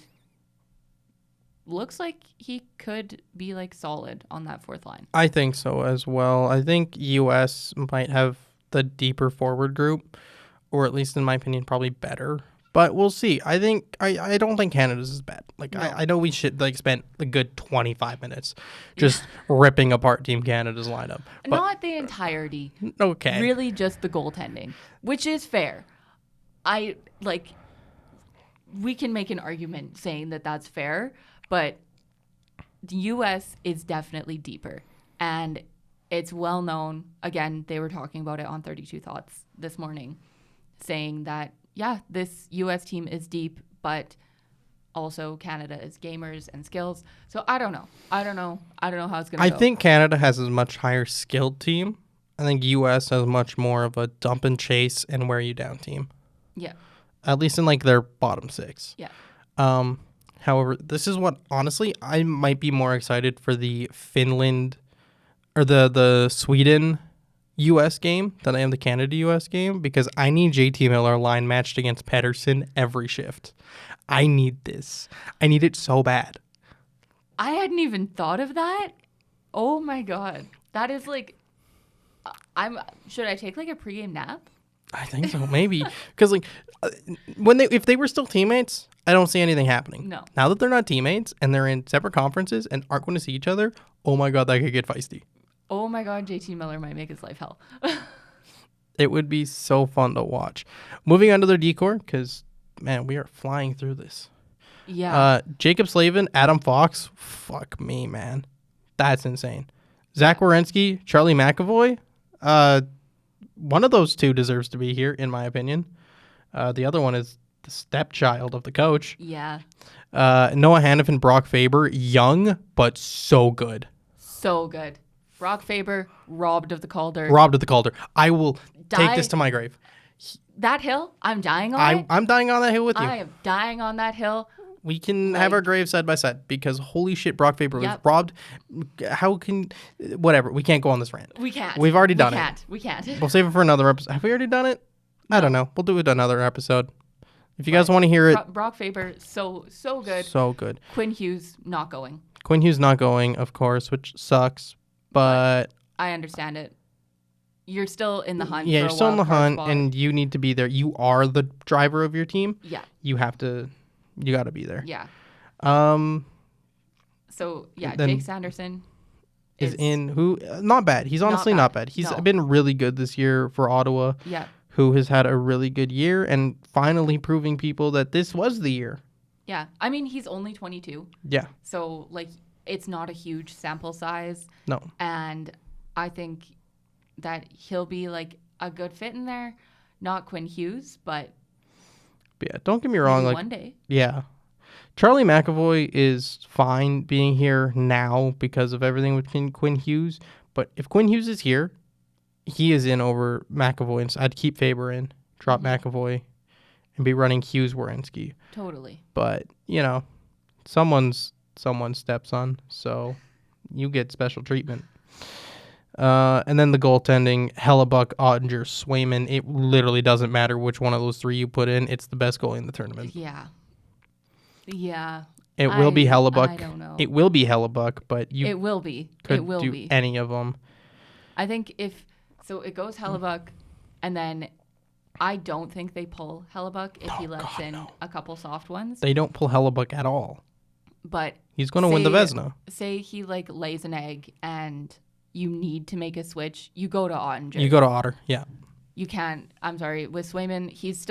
looks like he could be like solid on that fourth line. I think so as well. I think US might have the deeper forward group, or at least in my opinion, probably better. But we'll see. I don't think Canada's is bad. Like no. I know we should like spent a good 25 minutes just ripping apart Team Canada's lineup. But not the entirety. Okay. Really just the goaltending, which is fair. we can make an argument saying that that's fair, but the U.S. is definitely deeper. And it's well known. Again, they were talking about it on 32 Thoughts this morning, saying that, yeah, this U.S. team is deep, but also Canada is gamers and skills. So I don't know. I don't know how it's going to go. I think Canada has a much higher skilled team. I think U.S. has much more of a dump and chase and wear you down team. Yeah. At least in like their bottom six. Yeah. However, this is what, honestly, I might be more excited for the Finland or the Sweden U.S. game than I am the Canada U.S. game, because I need JT Miller line matched against Pedersen every shift. I need this. I need it so bad. I hadn't even thought of that. Oh my God. That is like, should I take like a pregame nap? I think so, maybe. Because like if they were still teammates, I don't see anything happening. No. Now that they're not teammates and they're in separate conferences and aren't going to see each other, oh my God, that could get feisty. Oh my God, JT Miller might make his life hell. It would be so fun to watch. Moving on to their decor, because, man, we are flying through this. Yeah. Jacob Slavin, Adam Fox, fuck me, man. That's insane. Zach Werenski, Charlie McAvoy. One of those two deserves to be here, in my opinion. The other one is the stepchild of the coach. Yeah. Noah Hannafin, Brock Faber, young, but so good. So good. Brock Faber, robbed of the Calder. Robbed of the Calder. I will take this to my grave. That hill, I'm dying on it. I'm dying on that hill with you. I am dying on that hill. We can have our graves side by side, because holy shit, Brock Faber was robbed. How can... Whatever. We can't go on this rant. We can't. We've already done it. We can't. We'll save it for another episode. Have we already done it? No. I don't know. We'll do it another episode. If you guys want to hear it... Brock Faber, so good. So good. Quinn Hughes, not going. Quinn Hughes not going, of course, which sucks, but... I understand it. You're still in the hunt. Yeah, for you're still in the hunt, spot. and you need to be there. You are the driver of your team. Yeah. You got to be there. Yeah. So, yeah, then Jake Sanderson is in who not bad. He's honestly not bad. He's been really good this year for Ottawa. Yeah. Who has had a really good year and finally proving people that this was the year. Yeah. I mean, he's only 22. Yeah. So, like, it's not a huge sample size. No. And I think that he'll be, like, a good fit in there. Not Quinn Hughes, but yeah, don't get me wrong. Like, one day. Yeah. Charlie McAvoy is fine being here now because of everything with Quinn Hughes. But if Quinn Hughes is here, he is in over McAvoy. And so I'd keep Faber in, drop McAvoy, and be running Hughes Werenski. Totally. But, you know, someone's stepson, so you get special treatment. And then the goaltending, Hellebuck, Ottinger, Swayman. It literally doesn't matter which one of those three you put in. It's the best goalie in the tournament. Yeah. Yeah. It will be Hellebuck. I don't know. It will be Hellebuck, but you it will be. Could it will do be. any of them. I think it goes Hellebuck, and then I don't think they pull Hellebuck if he lets in a couple soft ones. They don't pull Hellebuck at all. But he's going to win the Vezina. Say he like lays an egg and you need to make a switch, you go to Ottinger. You go to Otter, yeah. You can't. I'm sorry. With Swayman, he's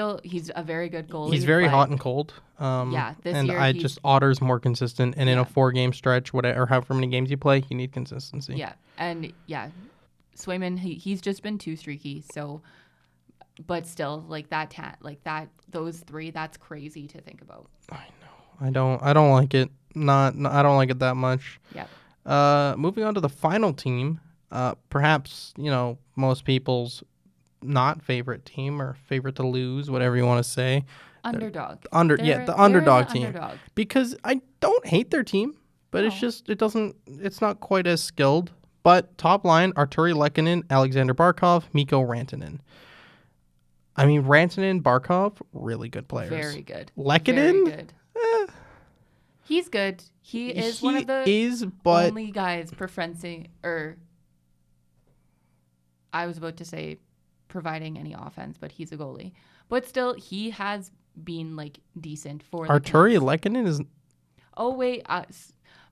a very good goalie. He's very hot and cold. This and year Otter's more consistent. And in a 4-game stretch, whatever, or however many games you play, you need consistency. Yeah, and Swayman, he's just been too streaky. So, but still, like those three, that's crazy to think about. I know. I don't like it. I don't like it that much. Yeah. Moving on to the final team. Perhaps most people's not favorite team or favorite to lose, whatever you want to say. Underdog. The underdog team. Underdog. Because I don't hate their team, but it's not quite as skilled. But top line, Arturi Lehkonen, Alexander Barkov, Mikko Rantanen. I mean, Rantanen, Barkov, really good players. Very good. Lehkonen? Very good. He's good. He is one of the only guys I was about to say providing any offense, but he's a goalie. But still, he has been like decent for Arturi Lehkonen is... Oh, wait.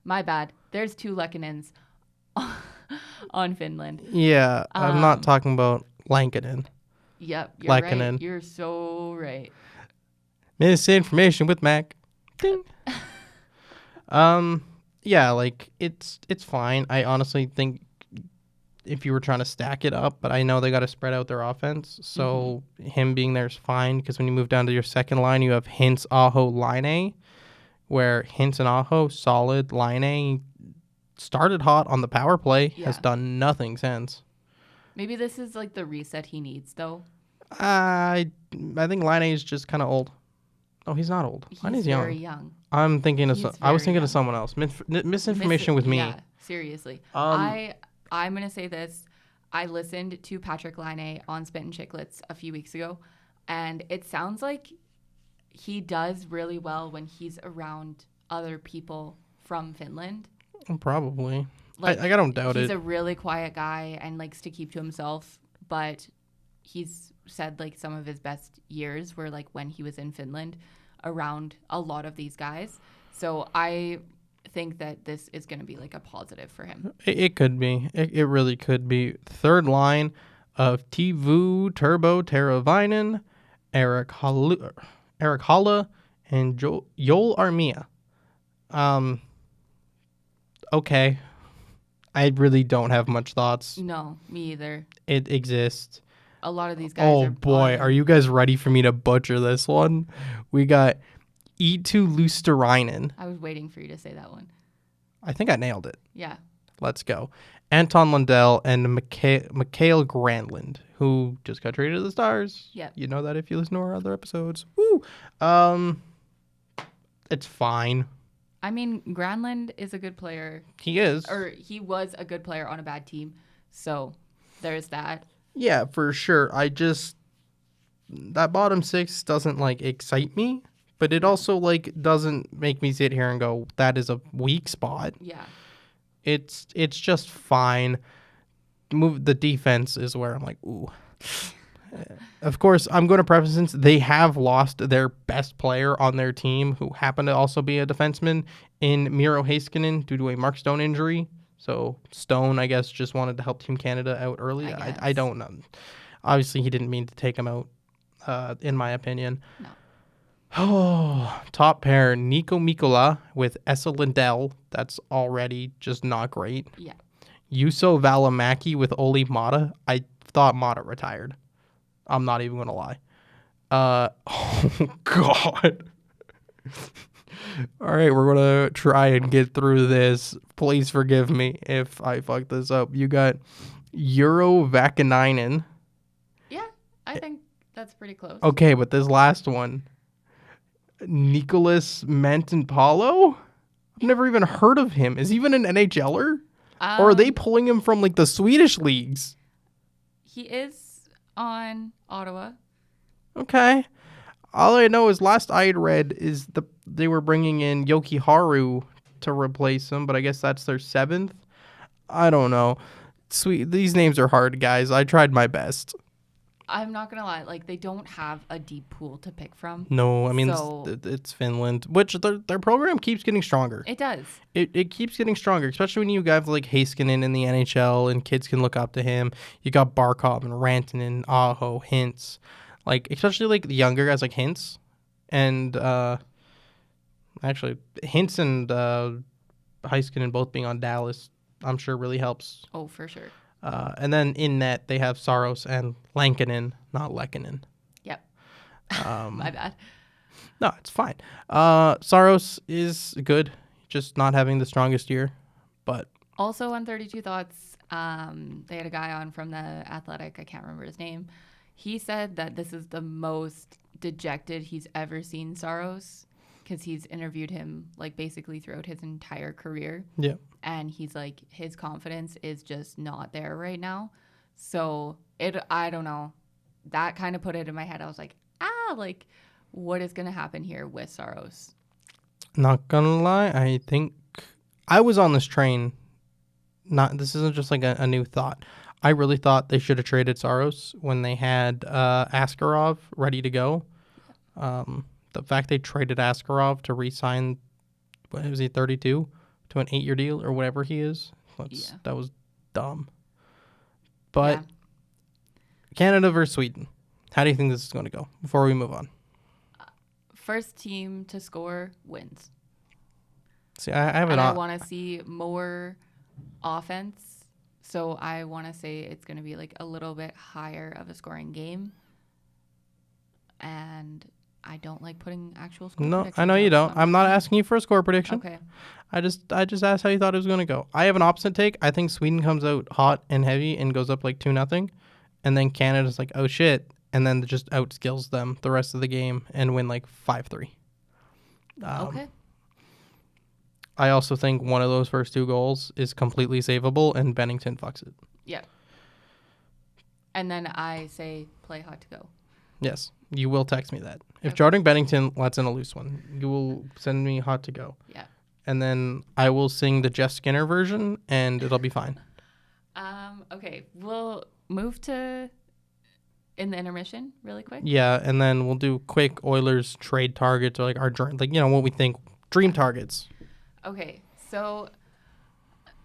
My bad. There's 2 Lehkonens on Finland. Yeah, I'm not talking about Lankinen. Yep, you're Lehkonen. right. You're so right. Misinformation with Mac. Ding. Yeah, like it's fine. I honestly think if you were trying to stack it up, but I know they got to spread out their offense. So him being there is fine because when you move down to your second line, you have Hintz, Aho, Line, where Hintz and Aho, solid. Line started hot on the power play, has done nothing since. Maybe this is like the reset he needs, though. I think Line is just kind of old. No, he's not old. He's very young. I'm thinking I was thinking of someone else. Misinformation with me. Yeah, seriously. I'm going to say this. I listened to Patrick Laine on Spit and Chicklets a few weeks ago, and it sounds like he does really well when he's around other people from Finland. Probably. Like, I don't doubt it. He's a really quiet guy and likes to keep to himself, but he's said like some of his best years were like when he was in Finland around a lot of these guys. So I think that this is going to be like a positive for him. It could be. It really could be. Third line of Tivu, Turbo, Teravainen, Eric Holla, and Joel Armia. Okay. I really don't have much thoughts. No, me either. It exists. A lot of these guys are boy, are you guys ready for me to butcher this one? We got Eetu Luosterainen. I was waiting for you to say that one. I think I nailed it. Yeah. Let's go. Anton Lundell and Mikhail Granlund, who just got traded to the Stars. Yeah. You know that if you listen to our other episodes. Woo! It's fine. I mean, Granlund is a good player. He is. Or he was a good player on a bad team. So there's that. Yeah, for sure. That bottom six doesn't like excite me, but it also like doesn't make me sit here and go, that is a weak spot. Yeah. It's just fine. The defense is where I'm like, ooh. Of course, I'm going to preface since they have lost their best player on their team, who happened to also be a defenseman, in Miro Heiskanen due to a Mark Stone injury. So Stone, I guess, just wanted to help Team Canada out early. I don't know. Obviously, he didn't mean to take him out, in my opinion. No. Oh, top pair, Nico Mikkola with Esa Lindell. That's already just not great. Yeah. Juuso Välimäki with Olli Mata. I thought Mata retired. I'm not even going to lie. Oh, God. All right, we're going to try and get through this. Please forgive me if I fuck this up. You got Euro Vakanainen. Yeah, I think that's pretty close. Okay, but this last one, Nicholas Mantanpalo? I've never even heard of him. Is he even an NHLer? Or are they pulling him from like the Swedish leagues? He is on Ottawa. Okay. All I know is last I had read is they were bringing in Yoki Haru to replace him, but I guess that's their 7th. I don't know. Sweet. These names are hard, guys. I tried my best. I'm not going to lie. Like, they don't have a deep pool to pick from. No, I mean, it's Finland, which their program keeps getting stronger. It does. It keeps getting stronger, especially when you have like Heiskanen in the NHL and kids can look up to him. You got Barkov and Rantanen, Aho, Hintz. Like, especially like the younger guys like Hintz and actually Hintz and Heiskanen both being on Dallas, I'm sure really helps. Oh, for sure. And then in net, they have Saros and Lankinen, not Lehkonen. Yep. My bad. No, it's fine. Saros is good, just not having the strongest year. But also on 32 Thoughts, they had a guy on from the Athletic. I can't remember his name. He said that this is the most dejected he's ever seen Saros because he's interviewed him like basically throughout his entire career. Yeah. And he's like, his confidence is just not there right now. So I don't know. That kind of put it in my head. I was like, like what is going to happen here with Saros? Not gonna lie, I think I was on this train. This isn't just like a new thought. I really thought they should have traded Saros when they had Askarov ready to go. The fact they traded Askarov to re-sign, what was he, 32? To an 8-year deal or whatever he is. That was dumb. But Canada versus Sweden. How do you think this is going to go before we move on? first team to score wins. See, I have and I want to see more offense. So I want to say it's going to be like a little bit higher of a scoring game. And I don't like putting actual score predictions. I know you don't. So I'm not asking you for a score prediction. Okay. I just asked how you thought it was going to go. I have an opposite take. I think Sweden comes out hot and heavy and goes up like 2-0. And then Canada's like, oh shit. And then just outskills them the rest of the game and win like 5-3. Okay. I also think one of those first 2 goals is completely savable and Bennington fucks it. Yeah. And then I say play hot to go. Yes. You will text me that. If Okay. Jordan Bennington lets in a loose one, you will send me hot to go. Yeah. And then I will sing the Jeff Skinner version and it'll be fine. Okay. We'll move to in the intermission really quick. Yeah, and then we'll do quick Oilers trade targets or like our what we think dream targets. Okay. So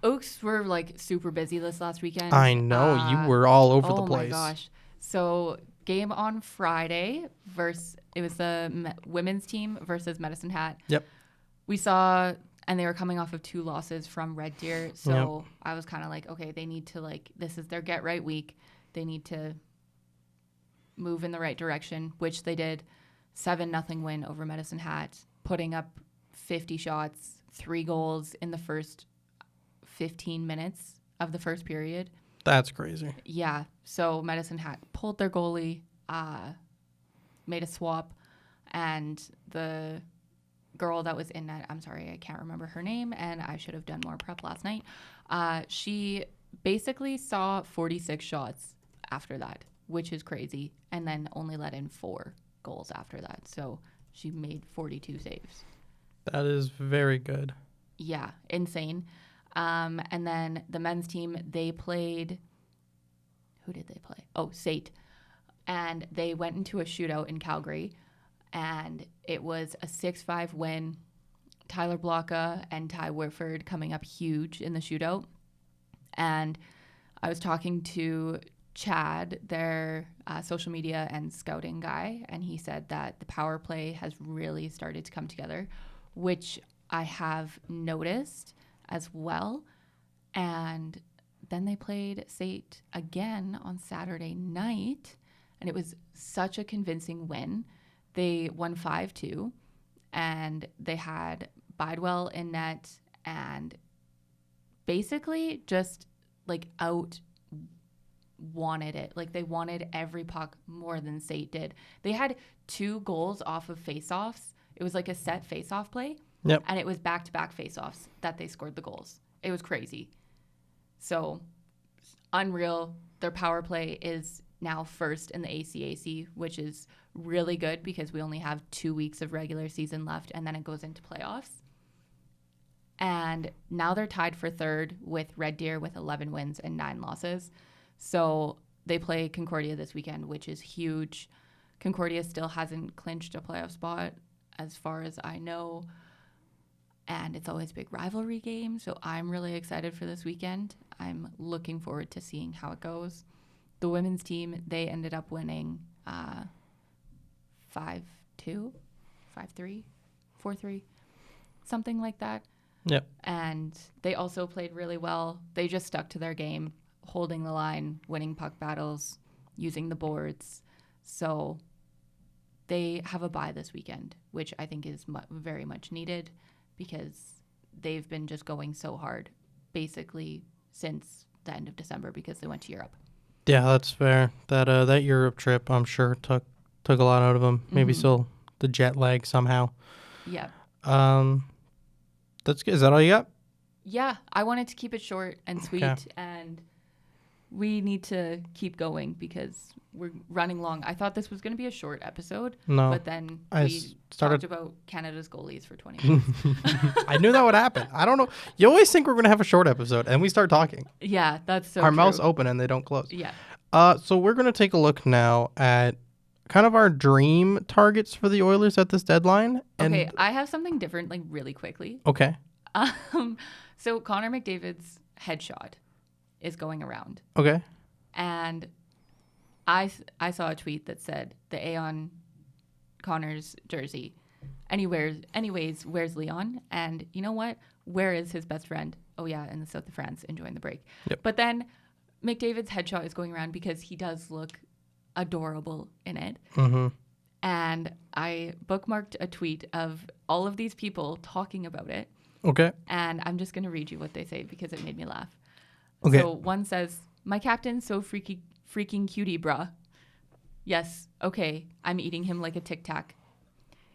Oaks were like super busy this last weekend. I know you were all over the place. Oh my gosh. So game on Friday it was the women's team versus Medicine Hat. Yep. We saw, and they were coming off of 2 losses from Red Deer. So I was kind of like, okay, they need to this is their get right week. They need to move in the right direction, which they did. 7-0 win over Medicine Hat, putting up 50 shots, 3 goals in the first 15 minutes of the first period. That's crazy. Yeah. So Medicine Hat pulled their goalie, made a swap, and the girl that was in net, I'm sorry, I can't remember her name, and I should have done more prep last night. She basically saw 46 shots after that, which is crazy, and then only let in 4 goals after that. So she made 42 saves. That is very good. Yeah, insane. And then the men's team, they played. Who did they play? Oh, SAIT. And they went into a shootout in Calgary, and it was a 6-5 win. Tyler Blocka and Ty Whitford coming up huge in the shootout. And I was talking to Chad, their social media and scouting guy, and he said that the power play has really started to come together, which I have noticed as well. And then they played SAIT again on Saturday night, and it was such a convincing win. They won 5-2, and they had Bidewell in net and basically just out wanted it. They wanted every puck more than SAIT did. They had 2 goals off of faceoffs. It was like a set faceoff play. Yep. And it was back-to-back faceoffs that they scored the goals. It was crazy. So, unreal. Their power play is now first in the ACAC, which is really good because we only have 2 weeks of regular season left, and then it goes into playoffs. And now they're tied for third with Red Deer with 11 wins and 9 losses. So they play Concordia this weekend, which is huge. Concordia still hasn't clinched a playoff spot as far as I know. And it's always a big rivalry game. So I'm really excited for this weekend. I'm looking forward to seeing how it goes. The women's team, they ended up winning 5-2, 5-3, 4-3, something like that. Yep. And they also played really well. They just stuck to their game, holding the line, winning puck battles, using the boards. So they have a bye this weekend, which I think is very much needed because they've been just going so hard basically since the end of December because they went to Europe. Yeah, that's fair. That Europe trip, I'm sure, took a lot out of them. Maybe still the jet lag somehow. Yeah. That's good. Is that all you got? Yeah, I wanted to keep it short and sweet, Okay. and we need to keep going because we're running long. I thought this was going to be a short episode, No. but then I we started- talked about Canada's goalies for 20 minutes. I knew that would happen. I don't know. You always think we're going to have a short episode, and we start talking. Yeah, that's so Our true. mouths open and they don't close. Yeah. So we're going to take a look now at kind of our dream targets for the Oilers at this deadline. And Okay, I have something different, really quickly. Okay. So Connor McDavid's headshot is going around. Okay. And I saw a tweet that said the Aeon Connors jersey Anyways, where's Leon? And you know what? Where is his best friend? Oh yeah, in the south of France, enjoying the break. Yep. But then McDavid's headshot is going around because he does look adorable in it. Mm-hmm. And I bookmarked a tweet of all of these people talking about it. Okay. And I'm just going to read you what they say because it made me laugh. Okay. So one says, my captain's so freaking cutie, bruh. Yes, okay, I'm eating him like a Tic Tac.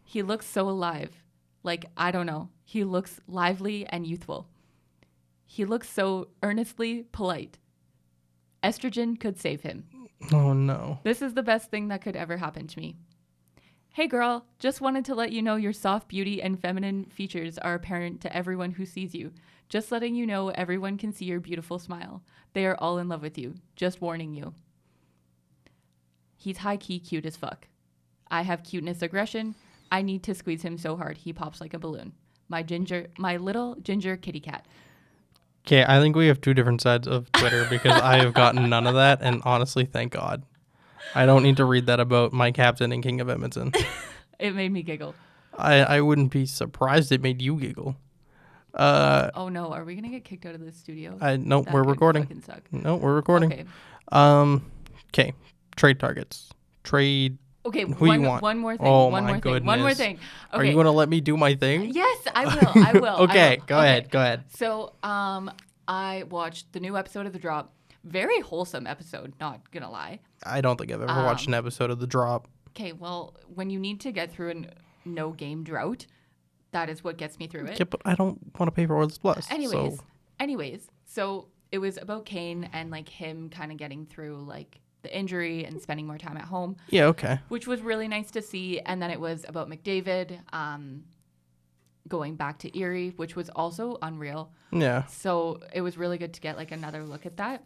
He looks so alive. Like, I don't know. He looks lively and youthful. He looks so earnestly polite. Estrogen could save him. Oh, no. This is the best thing that could ever happen to me. Hey girl, just wanted to let you know your soft beauty and feminine features are apparent to everyone who sees you. Just letting you know everyone can see your beautiful smile. They are all in love with you. Just warning you. He's high-key cute as fuck. I have cuteness aggression. I need to squeeze him so hard he pops like a balloon. My little ginger kitty cat. Okay, I think we have two different sides of Twitter because I have gotten none of that, and honestly, thank God. I don't need to read that about my captain and King of Edmonton. It made me giggle. I wouldn't be surprised it made you giggle. Oh no, are we gonna get kicked out of this studio? No, That we're could recording. fucking suck. No, we're recording. Okay. Okay. Trade targets. Trade. Okay. Who you want? One more thing. Oh, one my more thing. One more goodness. thing. Okay. Are you going to let me do my thing? Yes, I will. I will. Okay, I will. go ahead. Go ahead. So, I watched the new episode of The Drop. Very wholesome episode, not gonna lie. I don't think I've ever watched an episode of The Drop. Okay, well, when you need to get through a no game drought, that is what gets me through it. Yeah, but I don't want to pay for Oilers Plus. Anyways, so it was about Kane and like him kind of getting through like the injury and spending more time at home. Yeah, okay. Which was really nice to see. And then it was about McDavid going back to Erie, which was also unreal. Yeah. So it was really good to get like another look at that.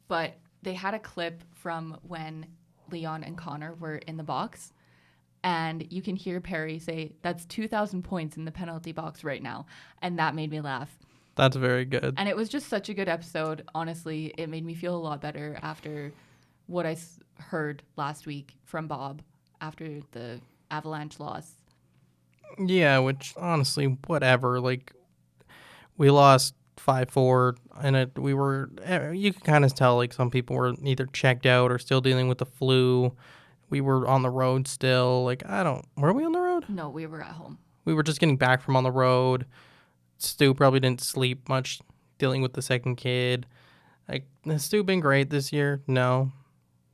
But they had a clip from when Leon and Connor were in the box. And you can hear Perry say, that's 2,000 points in the penalty box right now. And that made me laugh. That's very good. And it was just such a good episode. Honestly, it made me feel a lot better after what I heard last week from Bob after the Avalanche loss. Yeah, which honestly, whatever. Like, we lost 5-4, and you can kind of tell like some people were either checked out or still dealing with the flu. We were on the road still. Like, were we on the road? No, we were at home. We were just getting back from on the road. Stu probably didn't sleep much dealing with the second kid. Like, has Stu been great this year? No.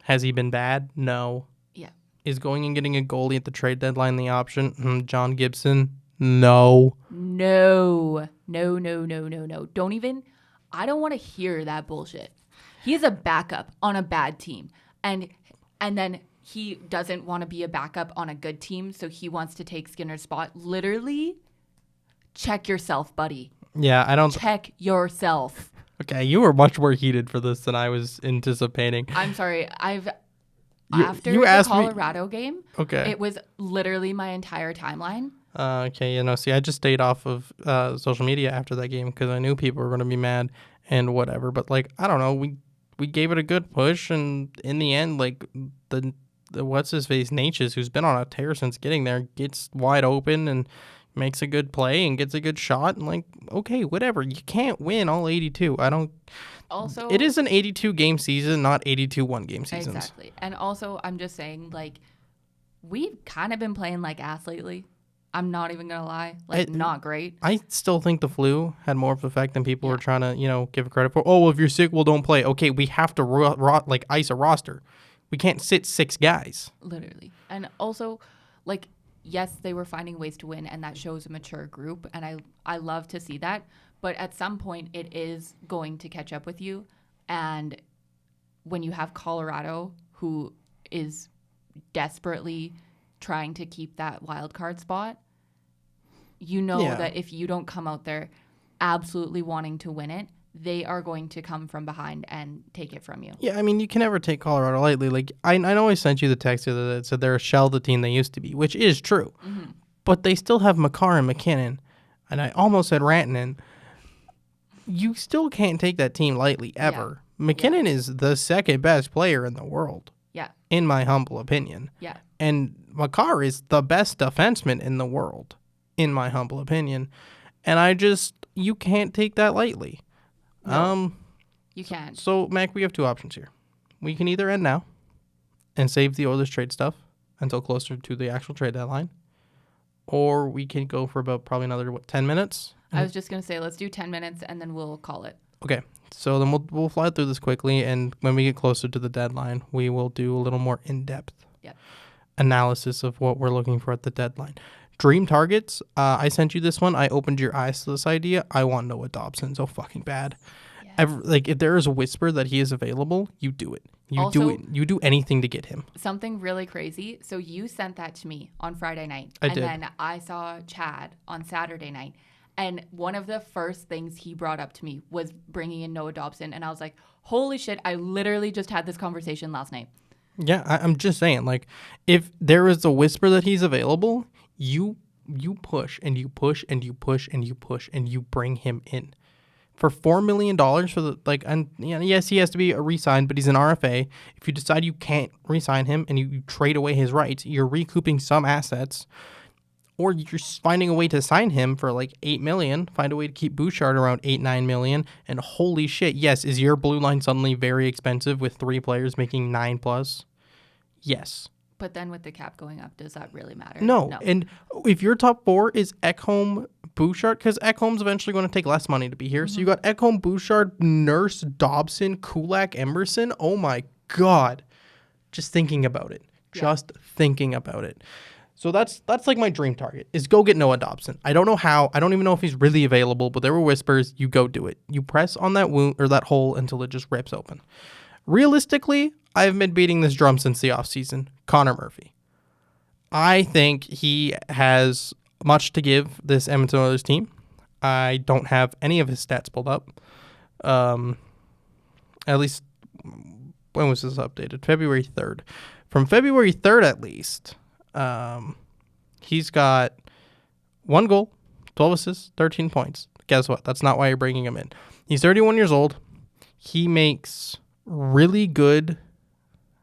Has he been bad? No. Yeah. Is going and getting a goalie at the trade deadline the option? John Gibson? No. No. Don't even. I don't want to hear that bullshit. He is a backup on a bad team. And then he doesn't want to be a backup on a good team, so he wants to take Skinner's spot. Literally, check yourself, buddy. Yeah, I don't. Check yourself. Okay, you were much more heated for this than I was anticipating. I'm sorry. You After the asked me- Colorado game, Okay. it was literally my entire timeline. Okay, see, I just stayed off of social media after that game because I knew people were going to be mad and whatever. But, like, I don't know. We gave it a good push, and in the end, like, the what's-his-face, Natchez, who's been on a tear since getting there, gets wide open and makes a good play and gets a good shot. And, like, okay, whatever. You can't win all 82. Also, it is an 82-game season, not 82 one-game seasons. Exactly. And also, I'm just saying, like, we've kind of been playing like ass lately. I'm not even going to lie. Like, not great. I still think the flu had more of an effect than people were trying to, give it credit for. Oh, well, if you're sick, well, don't play. Okay, we have to, ice a roster. We can't sit 6 guys. Literally. And also, like, yes, they were finding ways to win, and that shows a mature group, and I love to see that. But at some point, it is going to catch up with you. And when you have Colorado, who is desperately trying to keep that wild card spot, that if you don't come out there absolutely wanting to win it, they are going to come from behind and take it from you. Yeah, I mean, you can never take Colorado lightly. Like, I know I sent you the text the other day that said they're a shell of the team they used to be, which is true. Mm-hmm. But they still have Makar and McKinnon, and I almost said Rantanen. You still can't take that team lightly, ever. Yeah. McKinnon is the second best player in the world. Yeah. in my humble opinion. Yeah. And Makar is the best defenseman in the world, in my humble opinion. And you can't take that lightly. No, you can't. So, Mac, we have two options here. We can either end now and save the Oilers trade stuff until closer to the actual trade deadline, or we can go for about probably another, 10 minutes? I was just going to say, let's do 10 minutes and then we'll call it. Okay, so then we'll fly through this quickly, and when we get closer to the deadline, we will do a little more in-depth analysis of what we're looking for at the deadline. Dream targets. I sent you this one. I opened your eyes to this idea. I want Noah Dobson so fucking bad. Yes. If there is a whisper that he is available, you do it. You do anything to get him. Something really crazy. So you sent that to me on Friday night. I did. And then I saw Chad on Saturday night. And one of the first things he brought up to me was bringing in Noah Dobson. And I was like, holy shit, I literally just had this conversation last night. Yeah, I'm just saying, like, if there is a whisper that he's available, you push and you push and you push and you push and you bring him in. For $4 million for yes, he has to be re-signed, but he's an RFA. If you decide you can't re-sign him and you trade away his rights, you're recouping some assets. Or you're finding a way to sign him for like $8 million, find a way to keep Bouchard around $8-9 million, and holy shit, yes, is your blue line suddenly very expensive with 3 players making 9+? Yes. But then with the cap going up, does that really matter? No. And if your top 4 is Ekholm, Bouchard, because Ekholm's eventually going to take less money to be here. Mm-hmm. So you got Ekholm, Bouchard, Nurse, Dobson, Kulak, Emerson. Oh my God. Just thinking about it. Thinking about it. So that's like my dream target is go get Noah Dobson. I don't know how. I don't even know if he's really available, but there were whispers. You go do it. You press on that wound or that hole until it just rips open. Realistically, I've been beating this drum since the offseason. Connor Murphy. I think he has much to give this Edmonton Oilers team. I don't have any of his stats pulled up. At least, when was this updated? February 3rd. From February 3rd, at least, he's got 1 goal, 12 assists, 13 points. Guess what? That's not why you're bringing him in. He's 31 years old. He makes really good.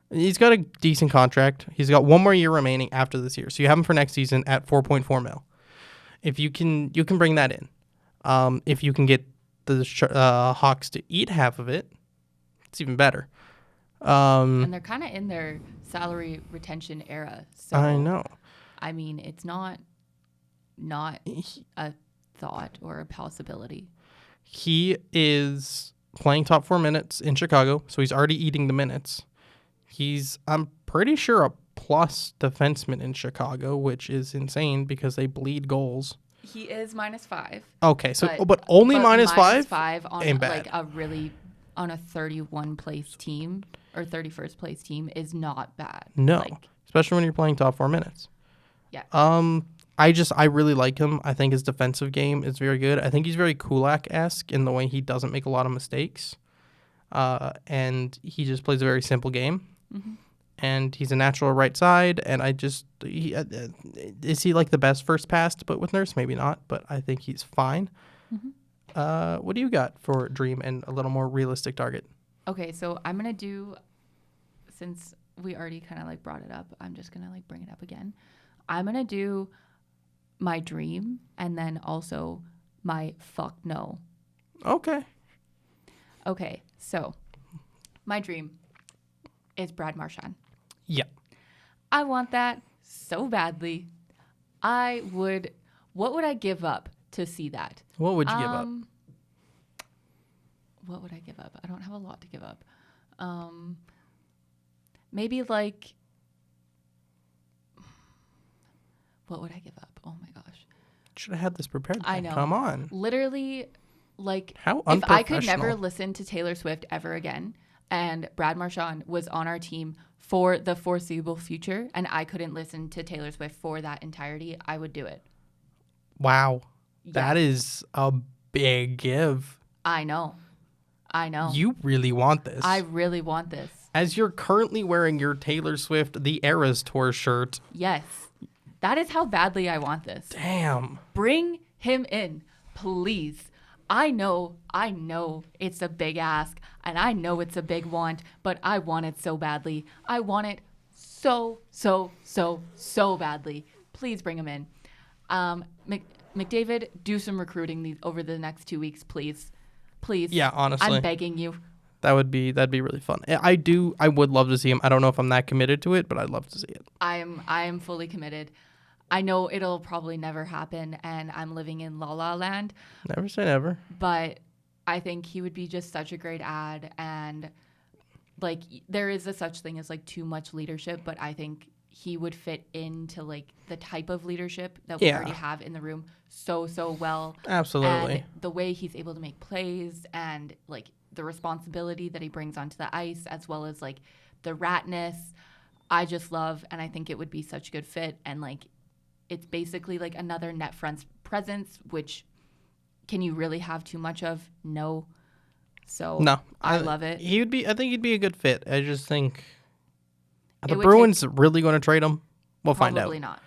He's got a decent contract. He's got 1 more year remaining after this year. So you have him for next season at $4.4 million. If you can bring that in. If you can get the Hawks to eat half of it, it's even better. And they're kind of in their salary retention era. So I know. I mean, it's not a thought or a possibility. He is playing top 4 minutes in Chicago, so he's already eating the minutes. He's, I'm pretty sure, a plus defenseman in Chicago, which is insane because they bleed goals. He is -5. Okay, so but only -5? -5 on like on a 31 place team or 31st place team is not bad. No, especially when you're playing top 4 minutes. Yeah. I really like him. I think his defensive game is very good. I think he's very Kulak-esque in the way he doesn't make a lot of mistakes. And he just plays a very simple game. Mm-hmm. And he's a natural right side. And is he like the best first pass to put with Nurse? Maybe not, but I think he's fine. Mm-hmm. What do you got for Dream and a little more realistic target? Okay, so I'm going to do, since we already kind of like brought it up, I'm just going to like bring it up again. I'm going to do my dream and then also my fuck no. Okay. Okay, so my dream is Brad Marchand. Yeah. I want that so badly. What would I give up to see that? What would you give up? What would I give up? I don't have a lot to give up. Maybe like, what would I give up? Oh my gosh. Should have had this prepared. I know. Come on. Literally, like, how if I could never listen to Taylor Swift ever again, and Brad Marchand was on our team for the foreseeable future, and I couldn't listen to Taylor Swift for that entirety, I would do it. Wow. Yeah. That is a big give. I know. You really want this. I really want this. As you're currently wearing your Taylor Swift The Eras Tour shirt. Yes. That is how badly I want this. Damn. Bring him in, please. I know it's a big ask and I know it's a big want, but I want it so badly. I want it so badly. Please bring him in. McDavid, do some recruiting over the next 2 weeks, please. Please. Yeah, honestly. I'm begging you. That'd be really fun. I would love to see him. I don't know if I'm that committed to it, but I'd love to see it. I am fully committed. I know it'll probably never happen, and I'm living in La La Land. Never say never. But I think he would be just such a great ad, and like there is a such thing as like too much leadership, but I think he would fit into like the type of leadership that we already have in the room so well. Absolutely. And the way he's able to make plays and like the responsibility that he brings onto the ice, as well as like the ratness, I just love, and I think it would be such a good fit. And like it's basically like another net front presence, which can you really have too much of? No. So no, I love it. I think he'd be a good fit. I just think the Bruins really going to trade him? We'll find out. Probably not.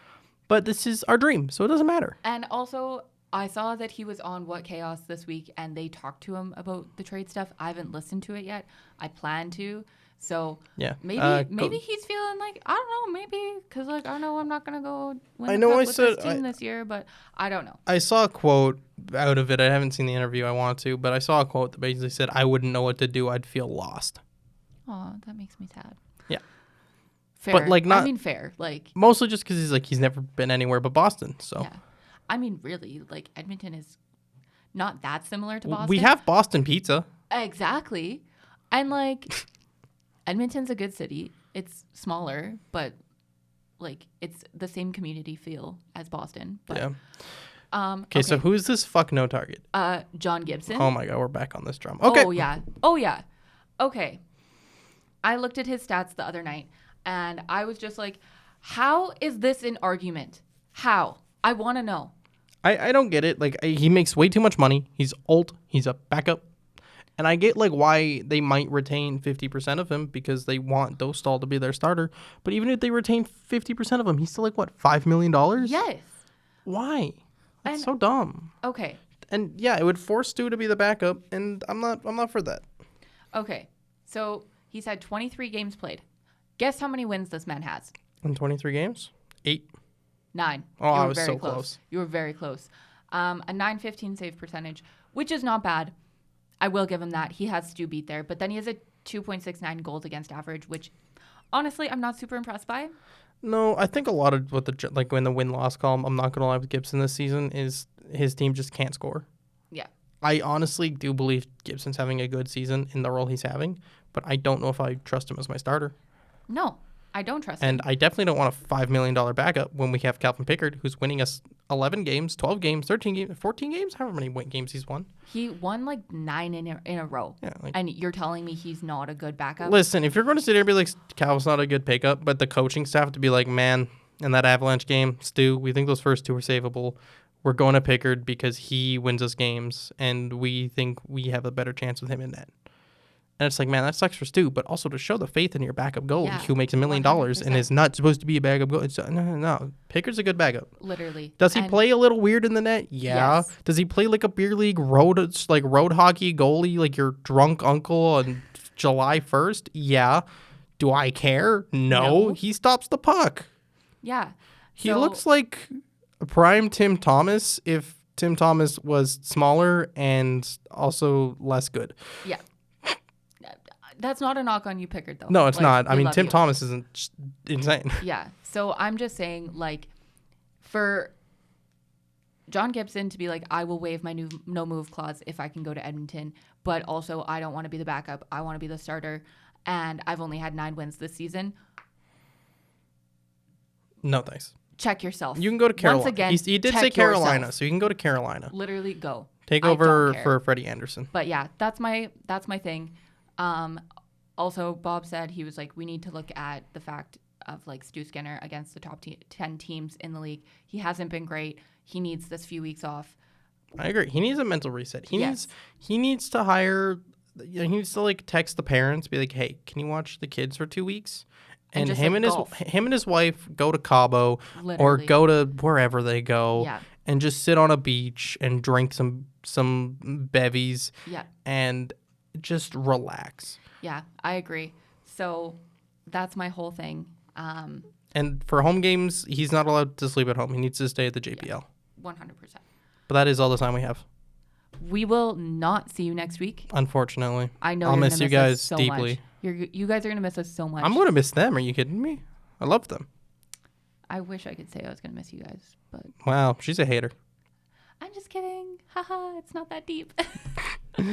But this is our dream, so it doesn't matter. And also, I saw that he was on What Chaos this week, and they talked to him about the trade stuff. I haven't listened to it yet. I plan to. So yeah, maybe he's feeling like, I don't know, maybe because like I know I'm not gonna go win the cup with this team this year, but I don't know. I saw a quote out of it. I haven't seen the interview. I want to, but I saw a quote that basically said, "I wouldn't know what to do. I'd feel lost." Oh, that makes me sad. Yeah, fair. But like not. I mean, fair. Like mostly just because he's never been anywhere but Boston. So yeah, I mean, really, like Edmonton is not that similar to Boston. We have Boston pizza. Exactly, and like. Edmonton's a good city. It's smaller, but like it's the same community feel as Boston. But, yeah. Okay, so who's this fuck no target? John Gibson. Oh my god, we're back on this drum. Okay. Oh yeah. Okay. I looked at his stats the other night, and I was just like, how is this an argument? How? I want to know. I don't get it. Like he makes way too much money. He's old. He's a backup. And I get like why they might retain 50% of him because they want Dostal to be their starter. But even if they retain 50% of him, he's still like what, $5 million? Yes. Why? That's so dumb. Okay. And yeah, it would force Stu to be the backup, and I'm not for that. Okay. So he's had 23 games played. Guess how many wins this man has? In 23 games? 8. 9. Oh, I was so close. You were very close. A .915 save percentage, which is not bad. I will give him that. He has Stu beat there. But then he has a 2.69 goals against average, which honestly I'm not super impressed by. No, I think a lot of what when the win-loss column, I'm not going to lie with Gibson this season, is his team just can't score. Yeah. I honestly do believe Gibson's having a good season in the role he's having, but I don't know if I trust him as my starter. No, I don't trust him. And I definitely don't want a $5 million backup when we have Calvin Pickard, who's winning us 11 games, 12 games, 13 games, 14 games, however many games he's won. He won like 9 in a row. Yeah, and you're telling me he's not a good backup? Listen, if you're going to sit there and be like, Calvin's not a good pickup, but the coaching staff to be like, man, in that Avalanche game, Stu, we think those first 2 are savable. We're going to Pickard because he wins us games, and we think we have a better chance with him in net. And it's like, man, that sucks for Stu, but also to show the faith in your backup goalie who makes $1 million 100%. and is not supposed to be a backup goalie. No. Pickard's a good backup. Literally. Does he play a little weird in the net? Yeah. Yes. Does he play like a beer league road hockey goalie, like your drunk uncle on July 1st? Yeah. Do I care? No. He stops the puck. Yeah. He looks like a prime Tim Thomas if Tim Thomas was smaller and also less good. Yeah. That's not a knock on you, Pickard, though. No, it's not. I mean, Tim Thomas isn't insane. Yeah. So I'm just saying, like, for John Gibson to be like, I will waive my no move clause if I can go to Edmonton, but also I don't want to be the backup. I want to be the starter, and I've only had 9 wins this season. No, thanks. Check yourself. You can go to Carolina. Once again, he did say Carolina, so you can go to Carolina. Literally go. Take over for Freddie Anderson. But yeah, that's my thing. Also, Bob said he was like, we need to look at the fact of like Stu Skinner against the top 10 teams in the league. He hasn't been great. He needs this few weeks off. I agree. He needs a mental reset. He needs to hire. He needs to like text the parents, be like, hey, can you watch the kids for 2 weeks? And him and his wife go to Cabo or go to wherever they go and just sit on a beach and drink some bevies Yeah. and just relax. Yeah, I agree. So that's my whole thing. And for home games, he's not allowed to sleep at home. He needs to stay at the JPL. 100%. But that is all the time we have. We will not see you next week. Unfortunately. I know I'll you're miss gonna you guys us so deeply. Much. You guys are going to miss us so much. I'm going to miss them. Are you kidding me? I love them. I wish I could say I was going to miss you guys, but Wow, she's a hater. I'm just kidding. Haha, it's not that deep. All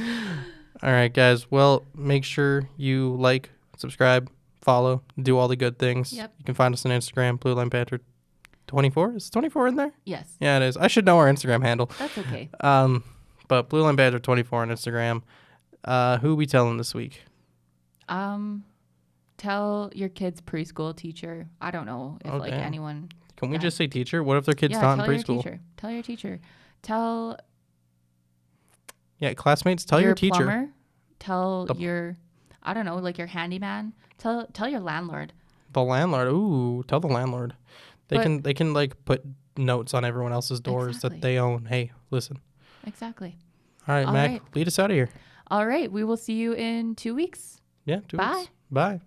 right, guys. Well, make sure you like, subscribe, follow, do all the good things. Yep. You can find us on Instagram, Blue Line Banter 24. Is 24 in there? Yes. Yeah, it is. I should know our Instagram handle. That's okay. But Blue Line Banter 24 on Instagram. Who we telling this week? Tell your kid's preschool teacher. I don't know if like damn. anyone. Can we just say teacher? What if their kid's Yeah, not in tell your preschool? teacher. Tell your teacher. Tell Yeah, classmates, tell your teacher. plumber. Tell your, I don't know, like your handyman. Tell your landlord. The landlord. Ooh, tell the landlord. They But- can like put notes on everyone else's doors Exactly. that they own. Hey, listen. Exactly. All right, All Mac, right. lead us out of here. All right. We will see you in 2 weeks. Yeah, 2 Bye. weeks. Bye.